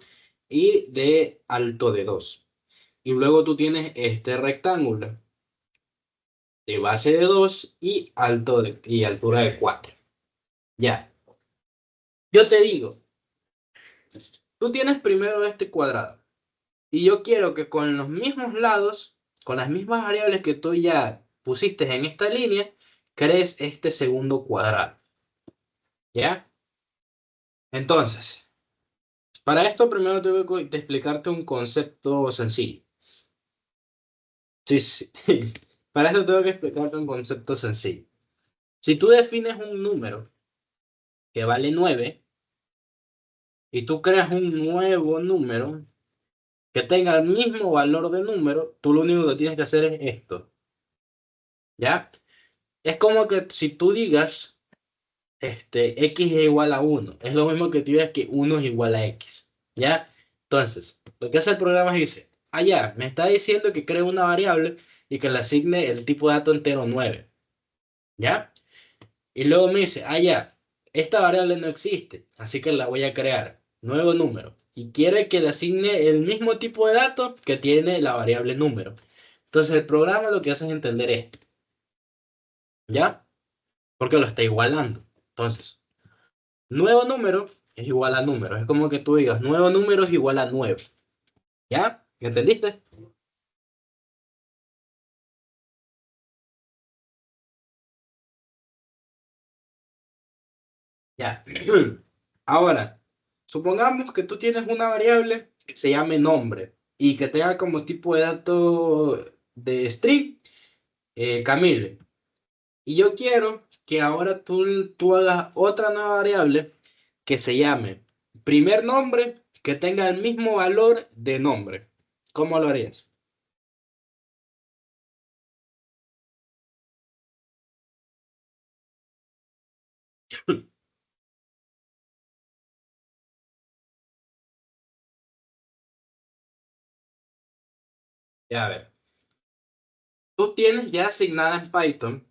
y de alto de 2. Y luego tú tienes este rectángulo de base de 2 y, y altura de 4. Ya, yo te digo, tú tienes primero este cuadrado y yo quiero que con los mismos lados, con las mismas variables que tú ya pusiste en esta línea, crees este segundo cuadrado. ¿Ya? Entonces, para esto primero tengo que explicarte un concepto sencillo. Sí, sí. Para esto tengo que explicarte un concepto sencillo. Si tú defines un número que vale 9 y tú creas un nuevo número que tenga el mismo valor de número, tú lo único que tienes que hacer es esto. ¿Ya? Es como que si tú digas, x es igual a 1, es lo mismo que tú digas que 1 es igual a x. ¿Ya? Entonces, lo que hace el programa es dice, ya, me está diciendo que cree una variable y que le asigne el tipo de dato entero 9. ¿Ya? Y luego me dice, ya, esta variable no existe, así que la voy a crear. Nuevo número. Y quiere que le asigne el mismo tipo de datos que tiene la variable número. Entonces el programa lo que hace es entender esto. ¿Ya? Porque lo está igualando. Entonces, nuevo número es igual a número. Es como que tú digas, nuevo número es igual a 9. ¿Ya? ¿Entendiste? Ya. Ahora, supongamos que tú tienes una variable que se llame nombre y que tenga como tipo de dato de string Camille. Y yo quiero que ahora tú hagas otra nueva variable que se llame primer nombre que tenga el mismo valor de nombre. ¿Cómo lo harías? Ya a ver. Tú tienes ya asignada en Python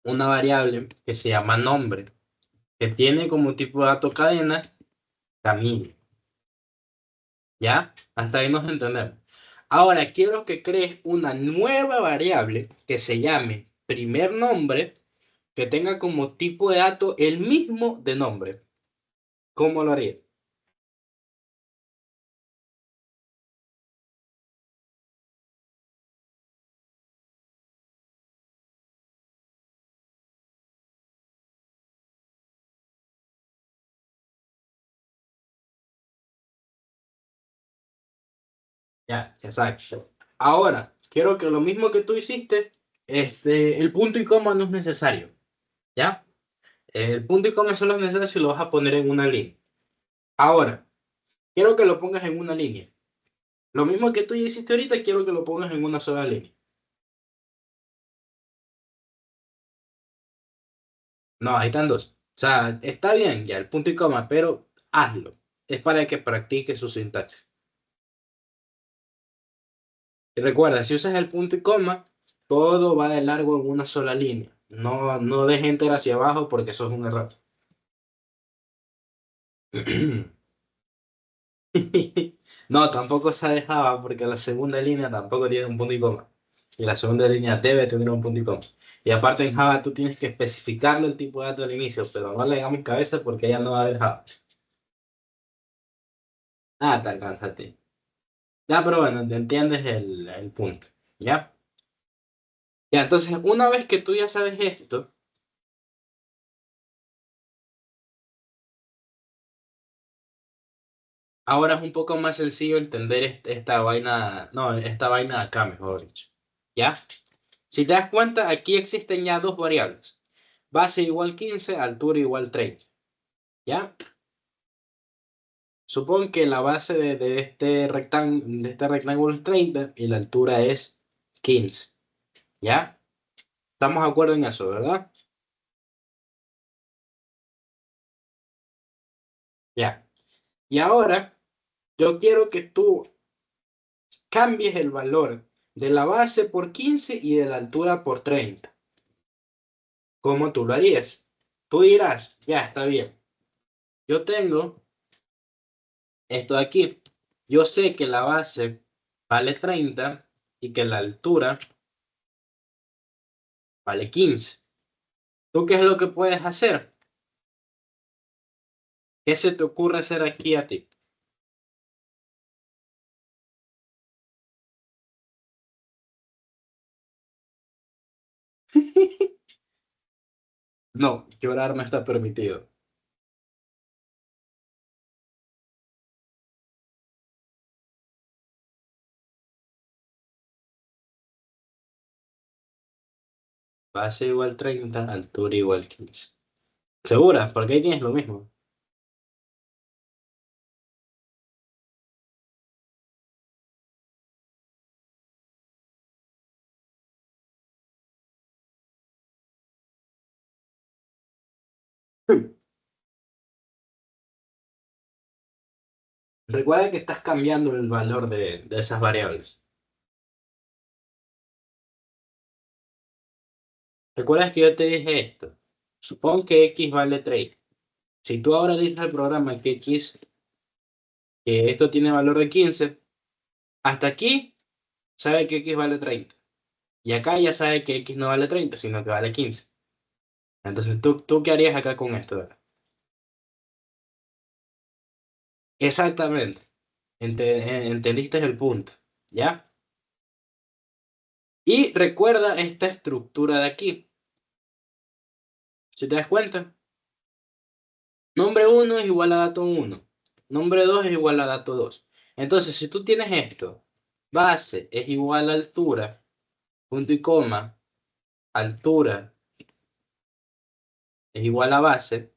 una variable que se llama nombre, que tiene como tipo de dato cadena Camille. ¿Ya? Hasta ahí nos entendemos. Ahora quiero que crees una nueva variable que se llame primer nombre, que tenga como tipo de dato el mismo de nombre. ¿Cómo lo harías? Ya, exacto. Ahora, quiero que lo mismo que tú hiciste, el punto y coma no es necesario. ¿Ya? El punto y coma solo es necesario si lo vas a poner en una línea. Ahora, quiero que lo pongas en una línea. Lo mismo que tú ya hiciste ahorita, quiero que lo pongas en una sola línea. No, ahí están dos. O sea, está bien ya el punto y coma, pero hazlo. Es para que practiques su sintaxis. Y recuerda, si usas el punto y coma, todo va de largo en una sola línea. No, no dejes enter hacia abajo porque eso es un error. No, tampoco se dejaba porque la segunda línea tampoco tiene un punto y coma. Y la segunda línea debe tener un punto y coma. Y aparte en Java tú tienes que especificarle el tipo de dato al inicio, pero no le damos cabeza porque ya no va a haber Java. Ah, te alcanza a ti. Ya, pero bueno, te entiendes el punto. ¿Ya? Ya, entonces, una vez que tú ya sabes esto, ahora es un poco más sencillo entender esta vaina, no, esta vaina de acá, mejor dicho. ¿Ya? Si te das cuenta, aquí existen ya dos variables. Base igual 15, altura igual 30. ¿Ya? Supón que la base de este rectángulo es 30 y la altura es 15. ¿Ya? Estamos de acuerdo en eso, ¿verdad? Ya. Y ahora yo quiero que tú cambies el valor de la base por 15 y de la altura por 30. ¿Cómo tú lo harías? Tú dirás, ya está bien. Yo tengo esto de aquí. Yo sé que la base vale 30 y que la altura vale 15. ¿Tú qué es lo que puedes hacer? ¿Qué se te ocurre hacer aquí a ti? No, llorar no está permitido. Base igual 30, altura igual 15. ¿Segura? Porque ahí tienes lo mismo. Recuerda que estás cambiando el valor de esas variables. ¿Recuerdas que yo te dije esto? Supón que x vale 30. Si tú ahora le dices al programa que esto tiene valor de 15, hasta aquí sabe que x vale 30. Y acá ya sabe que x no vale 30, sino que vale 15. Entonces, ¿tú qué harías acá con esto? ¿Verdad? Exactamente. Entendiste el punto. ¿Ya? Y recuerda esta estructura de aquí. Si te das cuenta, nombre uno es igual a dato uno. Nombre 2 es igual a dato 2. Entonces, si tú tienes esto, base es igual a altura, punto y coma, altura es igual a base,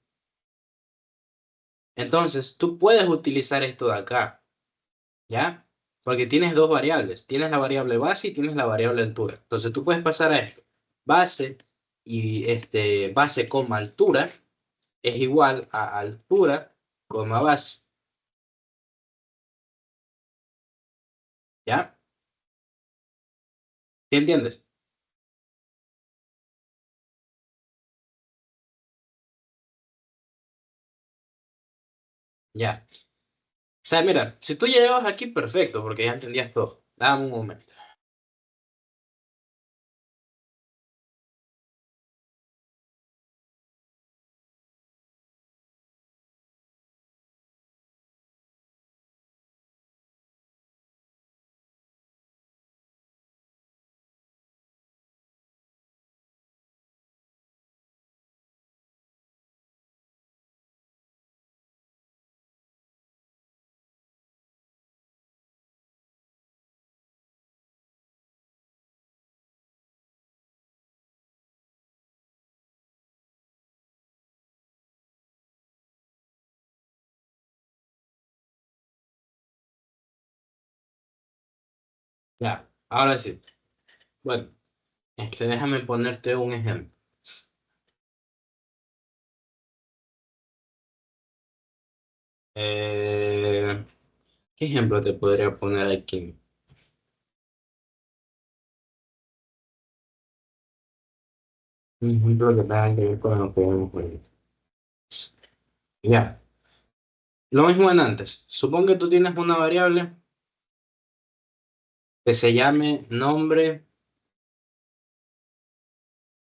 entonces tú puedes utilizar esto de acá, ¿ya? Porque tienes dos variables. Tienes la variable base y tienes la variable altura. Entonces tú puedes pasar a esto. Base y base, coma, altura es igual a altura, coma, base. ¿Ya? ¿Sí entiendes? Ya. O sea, mira, si tú ya llevas aquí, perfecto, porque ya entendías todo. Dame un momento. Ya, ahora sí. Bueno, déjame ponerte un ejemplo. Eh, ¿Qué ejemplo te podría poner aquí? Un ejemplo que tenga que ver con lo que hemos visto. Ya, lo mismo en antes. Supón que tú tienes una variable que se llame nombre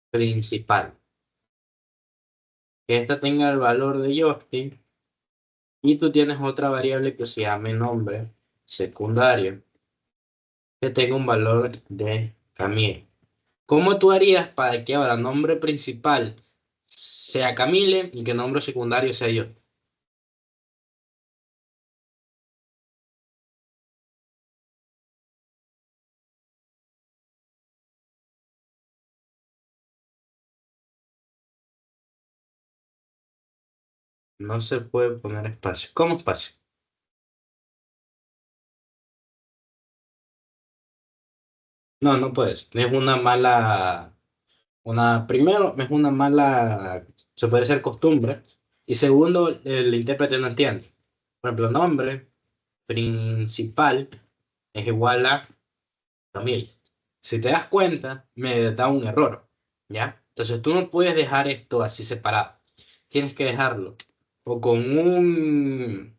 principal. Que esta tenga el valor de Justin y tú tienes otra variable que se llame nombre secundario que tenga un valor de Camille. ¿Cómo tú harías para que ahora nombre principal sea Camille y que nombre secundario sea yo? No se puede poner espacio. ¿Cómo espacio? No, no puedes. Es una mala, primero, es una mala, se puede ser costumbre. Y segundo, el intérprete no entiende. Por ejemplo, nombre principal es igual a Camille. Si te das cuenta, me da un error, ¿ya? Entonces tú no puedes dejar esto así separado. Tienes que dejarlo. o con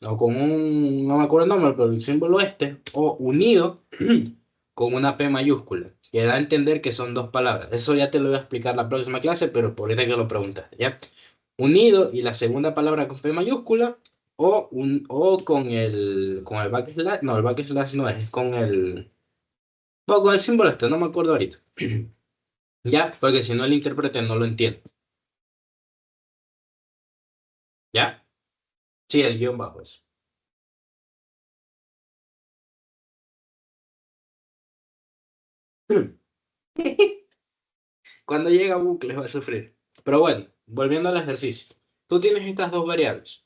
no me acuerdo el nombre, pero el símbolo este, o unido con una P mayúscula, que da a entender que son dos palabras. Eso ya te lo voy a explicar la próxima clase, pero por ahorita que lo preguntaste, ¿ya? Unido y la segunda palabra con P mayúscula, o con el backslash, no, el backslash no es con con el símbolo este, no me acuerdo ahorita. Ya, porque si no el intérprete no lo entiende. ¿Ya? Sí, el guión bajo es. Cuando llega a bucles va a sufrir. Pero bueno, volviendo al ejercicio. Tú tienes estas dos variables.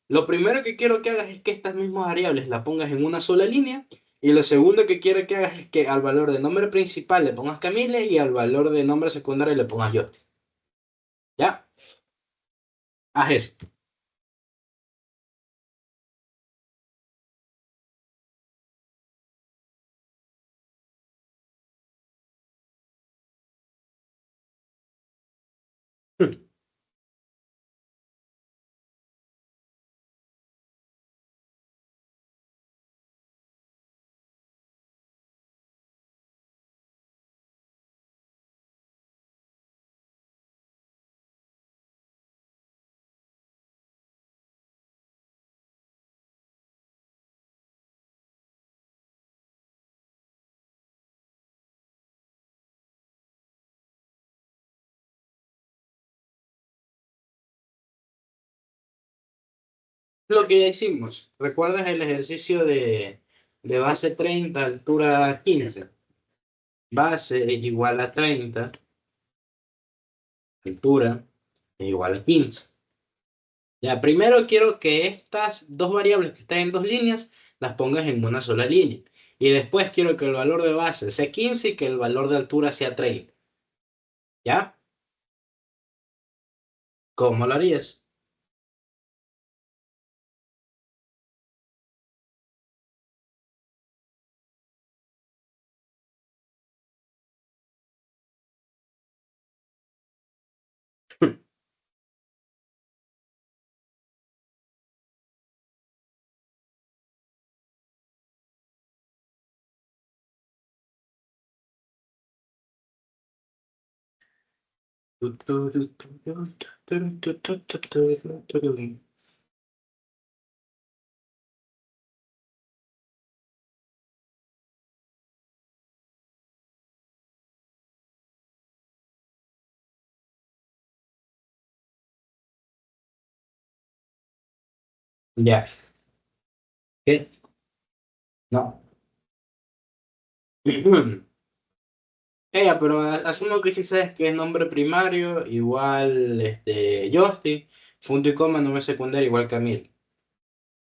Lo primero que quiero que hagas es que estas mismas variables las pongas en una sola línea. Y lo segundo que quiero que hagas es que al valor de nombre principal le pongas Camille y al valor de nombre secundario le pongas yo. ¿Ya? Haz eso. Lo que ya hicimos. ¿Recuerdas el ejercicio de base 30 altura 15? Base es igual a 30, altura es igual a 15. Ya, primero quiero que estas dos variables que están en dos líneas las pongas en una sola línea. Y después quiero que el valor de base sea 15 y que el valor de altura sea 30. ¿Ya? ¿Cómo lo harías? Ya. ¿Qué? No. Pero asumo que sí sabes que es nombre primario, igual Justin, punto y coma, nombre secundario, igual Camille.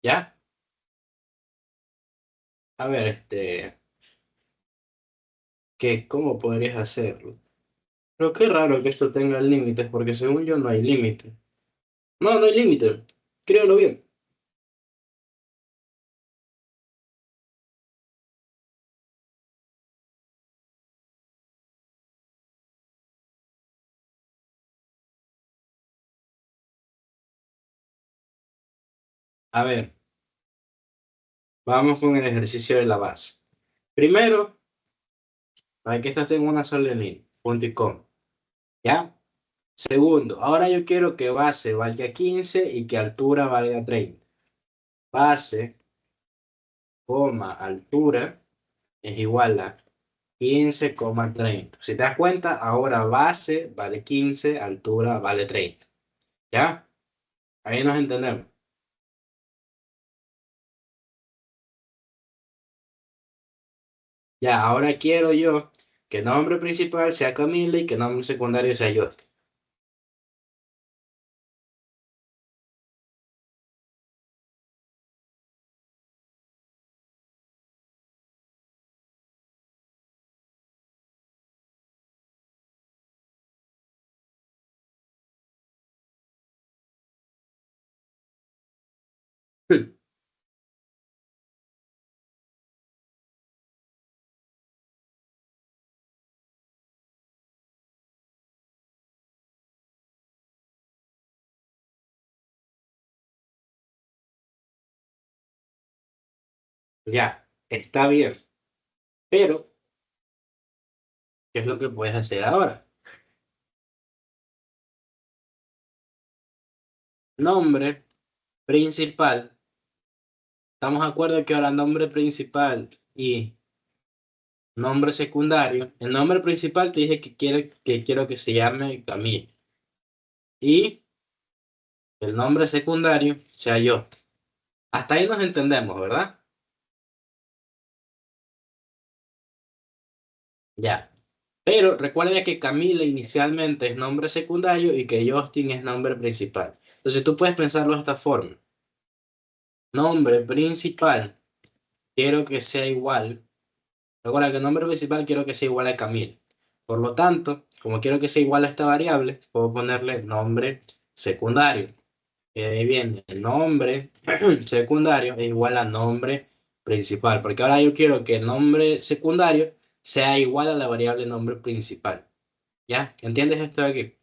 ¿Ya? A ver, ¿cómo podrías hacerlo? Pero qué raro que esto tenga límites, porque según yo no hay límite. No, no hay límite. Créelo bien. A ver, vamos con el ejercicio de la base. Primero, hay que estar en una sola línea, punto y coma. ¿Ya? Segundo, ahora yo quiero que base valga 15 y que altura valga 30. Base, coma, altura es igual a 15,30. Si te das cuenta, ahora base vale 15, altura vale 30. ¿Ya? Ahí nos entendemos. Ya, ahora quiero yo que nombre principal sea Camila y que nombre secundario sea yo. Ya, está bien. Pero, ¿qué es lo que puedes hacer ahora? Nombre principal. Estamos de acuerdo que ahora nombre principal y nombre secundario. El nombre principal te dije que quiero que se llame Camilo. Y el nombre secundario sea yo. Hasta ahí nos entendemos, ¿verdad? Ya. Pero recuerda que Camila inicialmente es nombre secundario y que Justin es nombre principal. Entonces tú puedes pensarlo de esta forma. Nombre principal, quiero que sea igual. Recuerda que el nombre principal quiero que sea igual a Camila. Por lo tanto, como quiero que sea igual a esta variable, puedo ponerle nombre secundario. Y ahí viene el nombre secundario es igual a nombre principal. Porque ahora yo quiero que el nombre secundario sea igual a la variable nombre principal. ¿Ya? ¿Entiendes esto de aquí?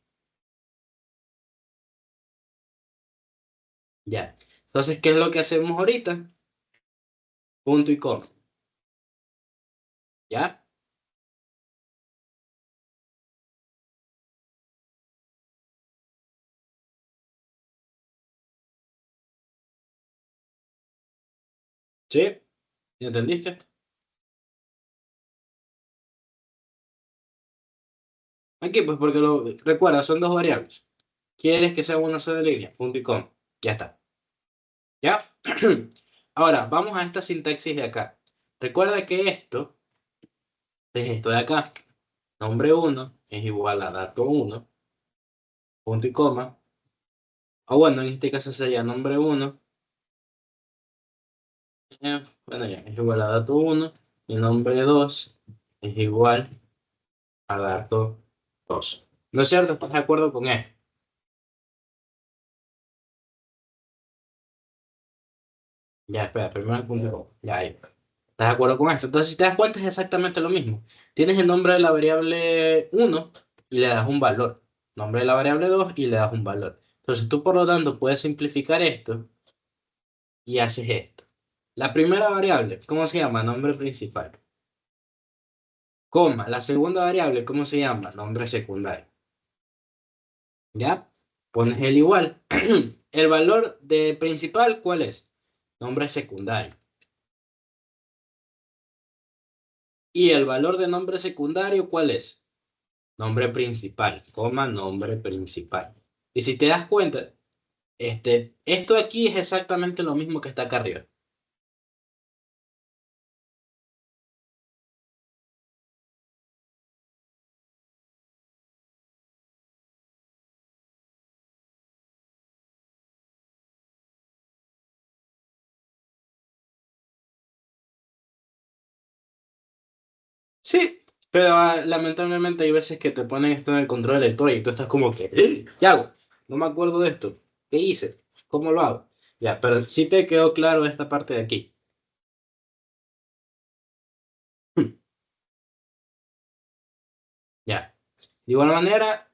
Ya. Entonces, ¿qué es lo que hacemos ahorita? Punto y coma. ¿Ya? ¿Sí? ¿Entendiste? Aquí, pues porque recuerda, son dos variables. ¿Quieres que sea una sola línea? Punto y coma. Ya está. ¿Ya? Ahora, vamos a esta sintaxis de acá. Recuerda que esto es esto de acá. Nombre uno es igual a dato uno punto y coma. O bueno, en este caso sería nombre uno bueno, ya, es igual a dato uno y nombre 2 es igual a dato 2. ¿No es cierto? ¿Estás de acuerdo con esto? Ya, espera, primero el punto y coma. Ya, ahí. ¿Estás de acuerdo con esto? Entonces, si te das cuenta, es exactamente lo mismo. Tienes el nombre de la variable uno y le das un valor. Nombre de la variable 2 y le das un valor. Entonces, tú por lo tanto puedes simplificar esto y haces esto. La primera variable, ¿cómo se llama? Nombre principal. Coma. La segunda variable, ¿cómo se llama? Nombre secundario. ¿Ya? Pones el igual. El valor de principal, ¿cuál es? Nombre secundario. Y el valor de nombre secundario, ¿cuál es? Nombre principal, coma, nombre principal. Y si te das cuenta, esto aquí es exactamente lo mismo que está acá arriba. Sí, pero lamentablemente hay veces que te ponen esto en el control lector y tú estás como que, ¿qué hago? No me acuerdo de esto. ¿Qué hice? ¿Cómo lo hago? Ya, pero sí te quedó claro esta parte de aquí. Ya. De igual manera,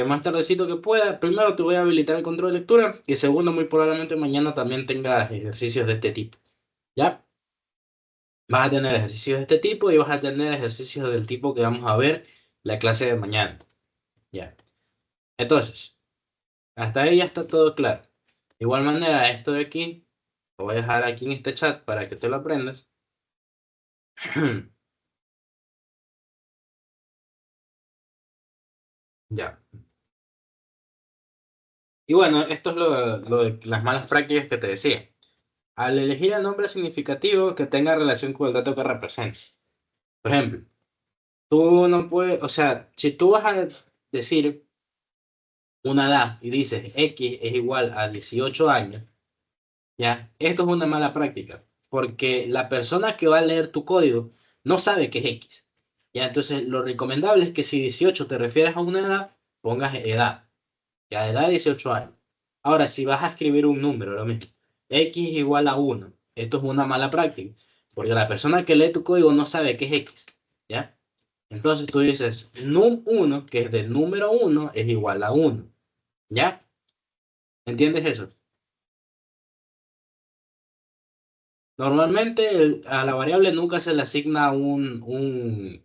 más tardecito que pueda, primero te voy a habilitar el control de lectura y segundo, muy probablemente mañana también tengas ejercicios de este tipo. ¿Ya? Vas a tener ejercicios de este tipo y vas a tener ejercicios del tipo que vamos a ver la clase de mañana. ¿Ya? Entonces, hasta ahí ya está todo claro. De igual manera, esto de aquí, lo voy a dejar aquí en este chat para que te lo aprendas. Ya. Y bueno, esto es lo de las malas prácticas que te decía. Al elegir el nombre significativo que tenga relación con el dato que representa. Por ejemplo, tú no puedes, o sea, si tú vas a decir una edad y dices X es igual a 18 años, ya, esto es una mala práctica, porque la persona que va a leer tu código no sabe qué es X. Ya, entonces lo recomendable es que si 18 te refieres a una edad, pongas edad, ya, edad de 18 años. Ahora, si vas a escribir un número, lo mismo, X igual a uno, esto es una mala práctica, porque la persona que lee tu código no sabe qué es X, ¿ya? Entonces tú dices num1, que es del número uno es igual a uno, ¿ya? ¿Entiendes eso? Normalmente a la variable nunca se le asigna una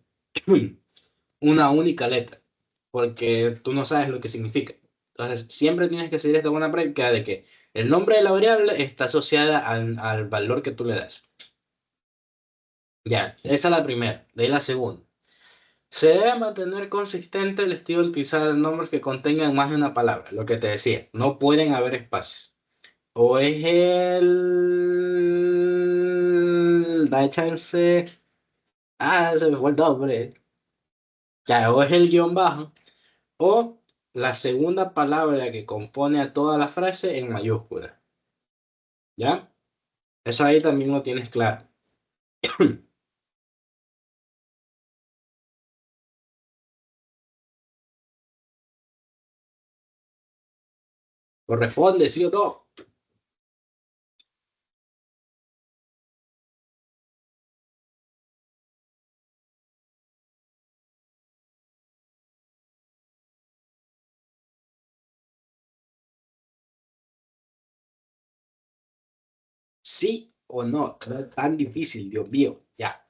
única letra, porque tú no sabes lo que significa. Entonces, siempre tienes que seguir esta buena práctica de que el nombre de la variable está asociada al valor que tú le das. Ya, esa es la primera. De ahí la segunda. Se debe mantener consistente el estilo de utilizar nombres que contengan más de una palabra, lo que te decía, no pueden haber espacios. O es Da chance. Se me fue el nombre. Ya, o es el guión bajo, o la segunda palabra que compone a toda la frase en mayúscula. ¿Ya? Eso ahí también lo tienes claro. Corresponde, sí o no. Sí o no. No es tan difícil, Dios mío. Ya.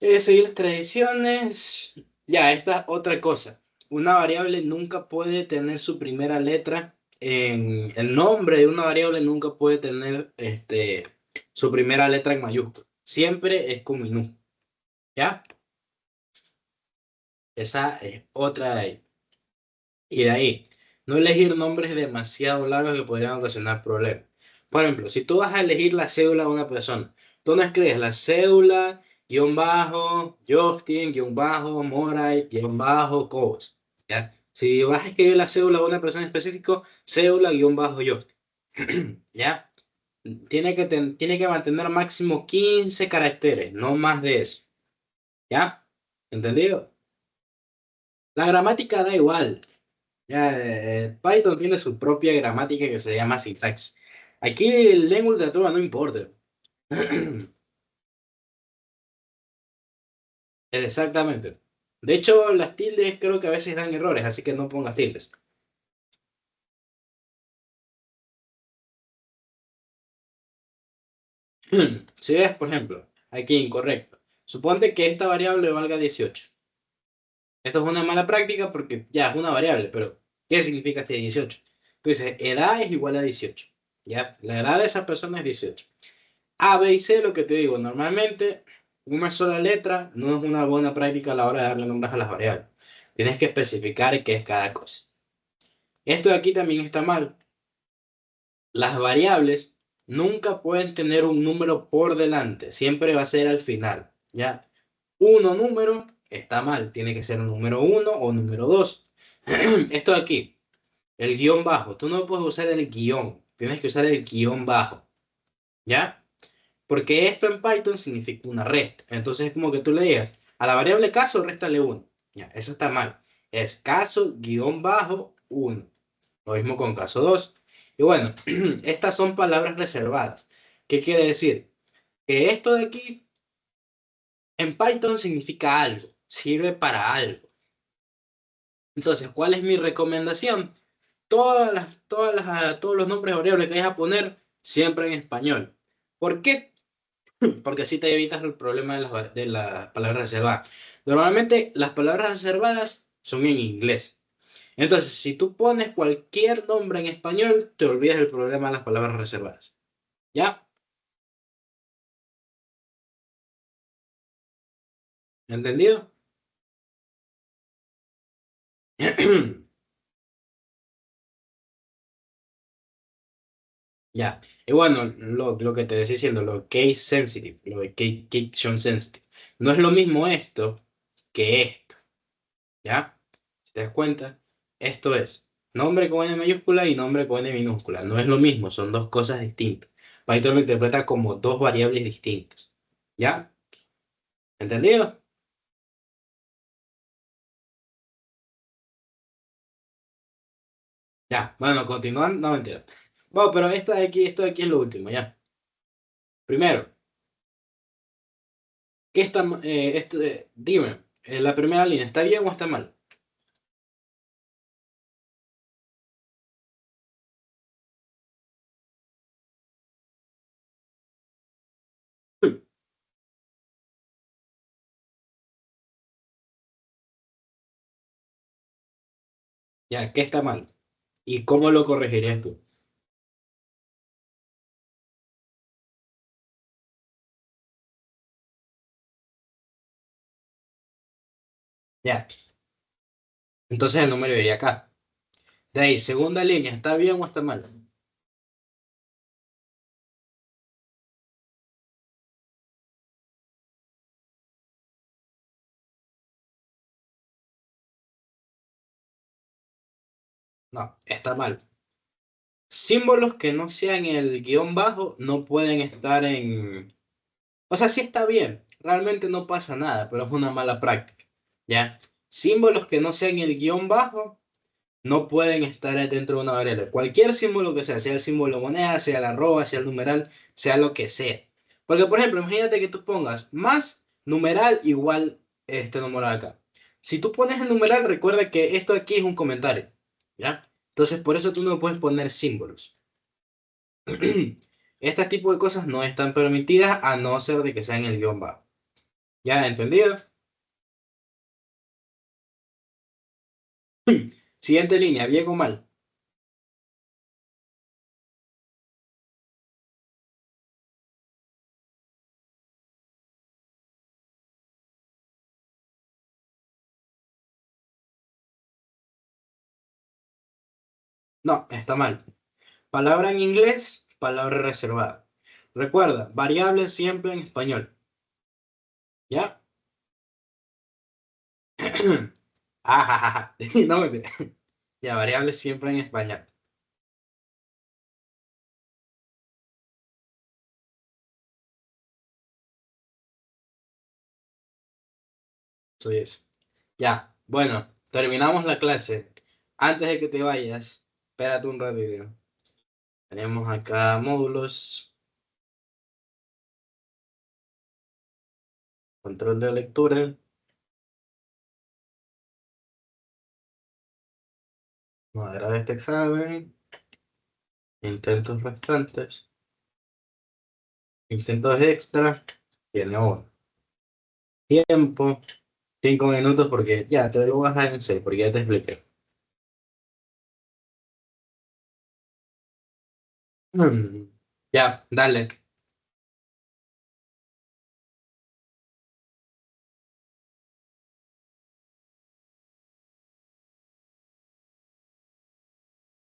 Seguir las tradiciones. Ya, esta es otra cosa. Una variable nunca puede tener su primera letra en el nombre de una variable nunca puede tener su primera letra en mayúscula. Siempre es con minúscula. ¿Ya? Esa es otra de ahí. Y de ahí, no elegir nombres demasiado largos que podrían ocasionar problemas. Por ejemplo, si tú vas a elegir la cédula de una persona, tú no escribes la cédula, guión bajo, Justin, guión bajo, Moray, guión bajo, Cobos. ¿Ya? Si vas a escribir la cédula de una persona específica, cédula, guión bajo, Justin. ¿Ya? Tiene que mantener máximo 15 caracteres, no más de eso. ¿Ya? ¿Entendido? La gramática da igual. Ya, Python tiene su propia gramática que se llama syntax. Aquí el lengua de trova no importa. Exactamente. De hecho, las tildes creo que a veces dan errores, así que no pongas tildes. Si ves, por ejemplo, aquí incorrecto. Suponte que esta variable valga 18. Esto es una mala práctica porque ya es una variable, pero ¿qué significa este 18? Tú dices, edad es igual a 18. Ya, la edad de esa persona es 18. A, B y C, lo que te digo, normalmente una sola letra no es una buena práctica a la hora de darle nombres a las variables. Tienes que especificar qué es cada cosa. Esto de aquí también está mal. Las variables nunca pueden tener un número por delante, siempre va a ser al final. ¿Ya? Uno número está mal, tiene que ser un número uno o número 2. Esto de aquí, el guión bajo, tú no puedes usar el guión, tienes que usar el guión bajo. ¿Ya? Porque esto en Python significa una resta. Entonces es como que tú le digas, a la variable caso, réstale uno. Ya, eso está mal. Es caso guión bajo uno. Lo mismo con caso 2. Y bueno, estas son palabras reservadas. ¿Qué quiere decir? Que esto de aquí en Python significa algo, sirve para algo. Entonces, ¿cuál es mi recomendación? Todos los nombres de variables que vayas a poner siempre en español. ¿Por qué? Porque así te evitas el problema de las palabras reservadas. Normalmente las palabras reservadas son en inglés. Entonces, si tú pones cualquier nombre en español, te olvidas del problema de las palabras reservadas. ¿Ya? ¿Entendido? Ya. Y bueno, lo que te decía diciendo, lo case sensitive, lo de caption sensitive. No es lo mismo esto que esto. ¿Ya? Si te das cuenta, esto es nombre con N mayúscula y nombre con N minúscula. No es lo mismo, son dos cosas distintas. Python lo interpreta como dos variables distintas. ¿Ya? ¿Entendido? Ya. Bueno, continuando. No, mentira. Bueno, pero esto de aquí es lo último, ¿ya? Primero, ¿qué está, dime, la primera línea, ¿está bien o está mal? Ya, ¿qué está mal? ¿Y cómo lo corregirías tú? Ya, entonces el número iría acá. De ahí, segunda línea, ¿está bien o está mal? No, está mal. Símbolos que no sean el guión bajo no pueden estar en... O sea, sí está bien, realmente no pasa nada, pero es una mala práctica, ¿ya? Símbolos que no sean el guión bajo no pueden estar dentro de una variable. Cualquier símbolo que sea, sea el símbolo moneda, sea la arroba, sea el numeral, sea lo que sea. Porque, por ejemplo, imagínate que tú pongas más numeral igual este número de acá. Si tú pones el numeral, recuerda que esto aquí es un comentario, ¿ya? Entonces, por eso tú no puedes poner símbolos. Este tipo de cosas no están permitidas a no ser de que sean el guión bajo. ¿Ya entendido? Siguiente línea, bien o mal. No, está mal. Palabra en inglés, palabra reservada. Recuerda, variable siempre en español. ¿Ya? Ajajaja. No, mentira. Ya, variable siempre en español. Soy eso. Ya, bueno, terminamos la clase. Antes de que te vayas, espérate un ratito. Tenemos acá módulos, control de lectura, moderar este examen, intentos restantes, intentos extra, tiene uno. Tiempo, 5 minutos porque ya te lo vas a dejar en serio, porque ya te expliqué. Mm, Ya, dale.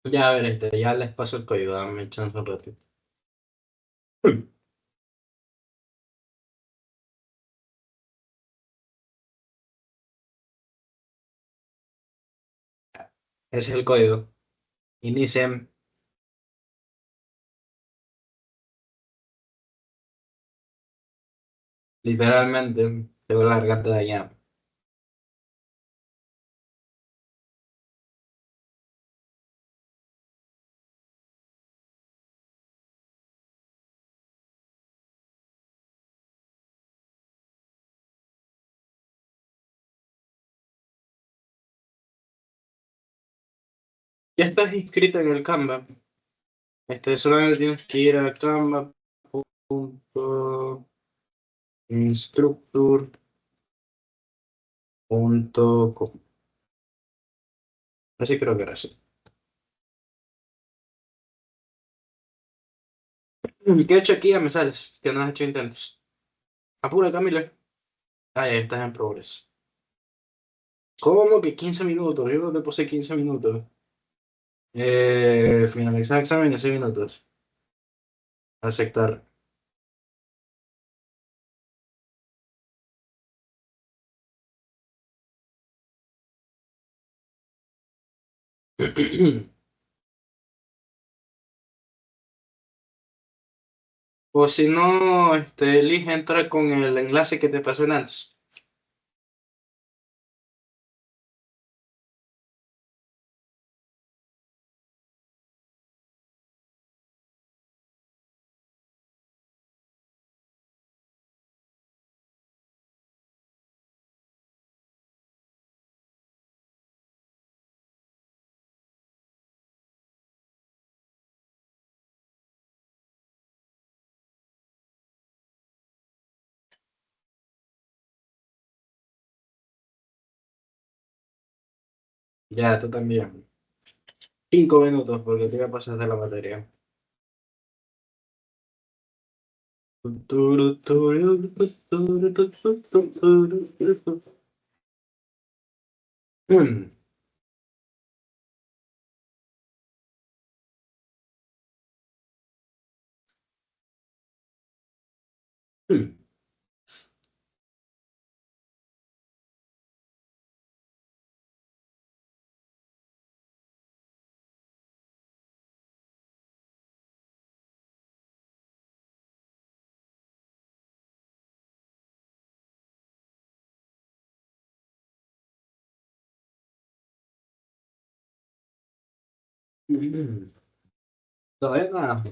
Ya, a ver, ya les paso el código, dame chance un ratito. Ese es el código. Inicien, literalmente, tengo la garganta dañada. Ya estás inscrito en el Canva. Solamente tienes que ir a canva.instructure.com. Así creo que era así. ¿Qué he hecho aquí? Ya me sales, que no has hecho intentos. Apura, Camila. Ah, ya estás en progreso. ¿Cómo que 15 minutos? Yo no te puse 15 minutos. Finalizar examen 15 minutos. Aceptar. O si no, elige entrar con el enlace que te pasé antes. Ya, tú también. 5 minutos porque te voy a pasar de la batería. Hmm, hmm, hmm. Todavía nada.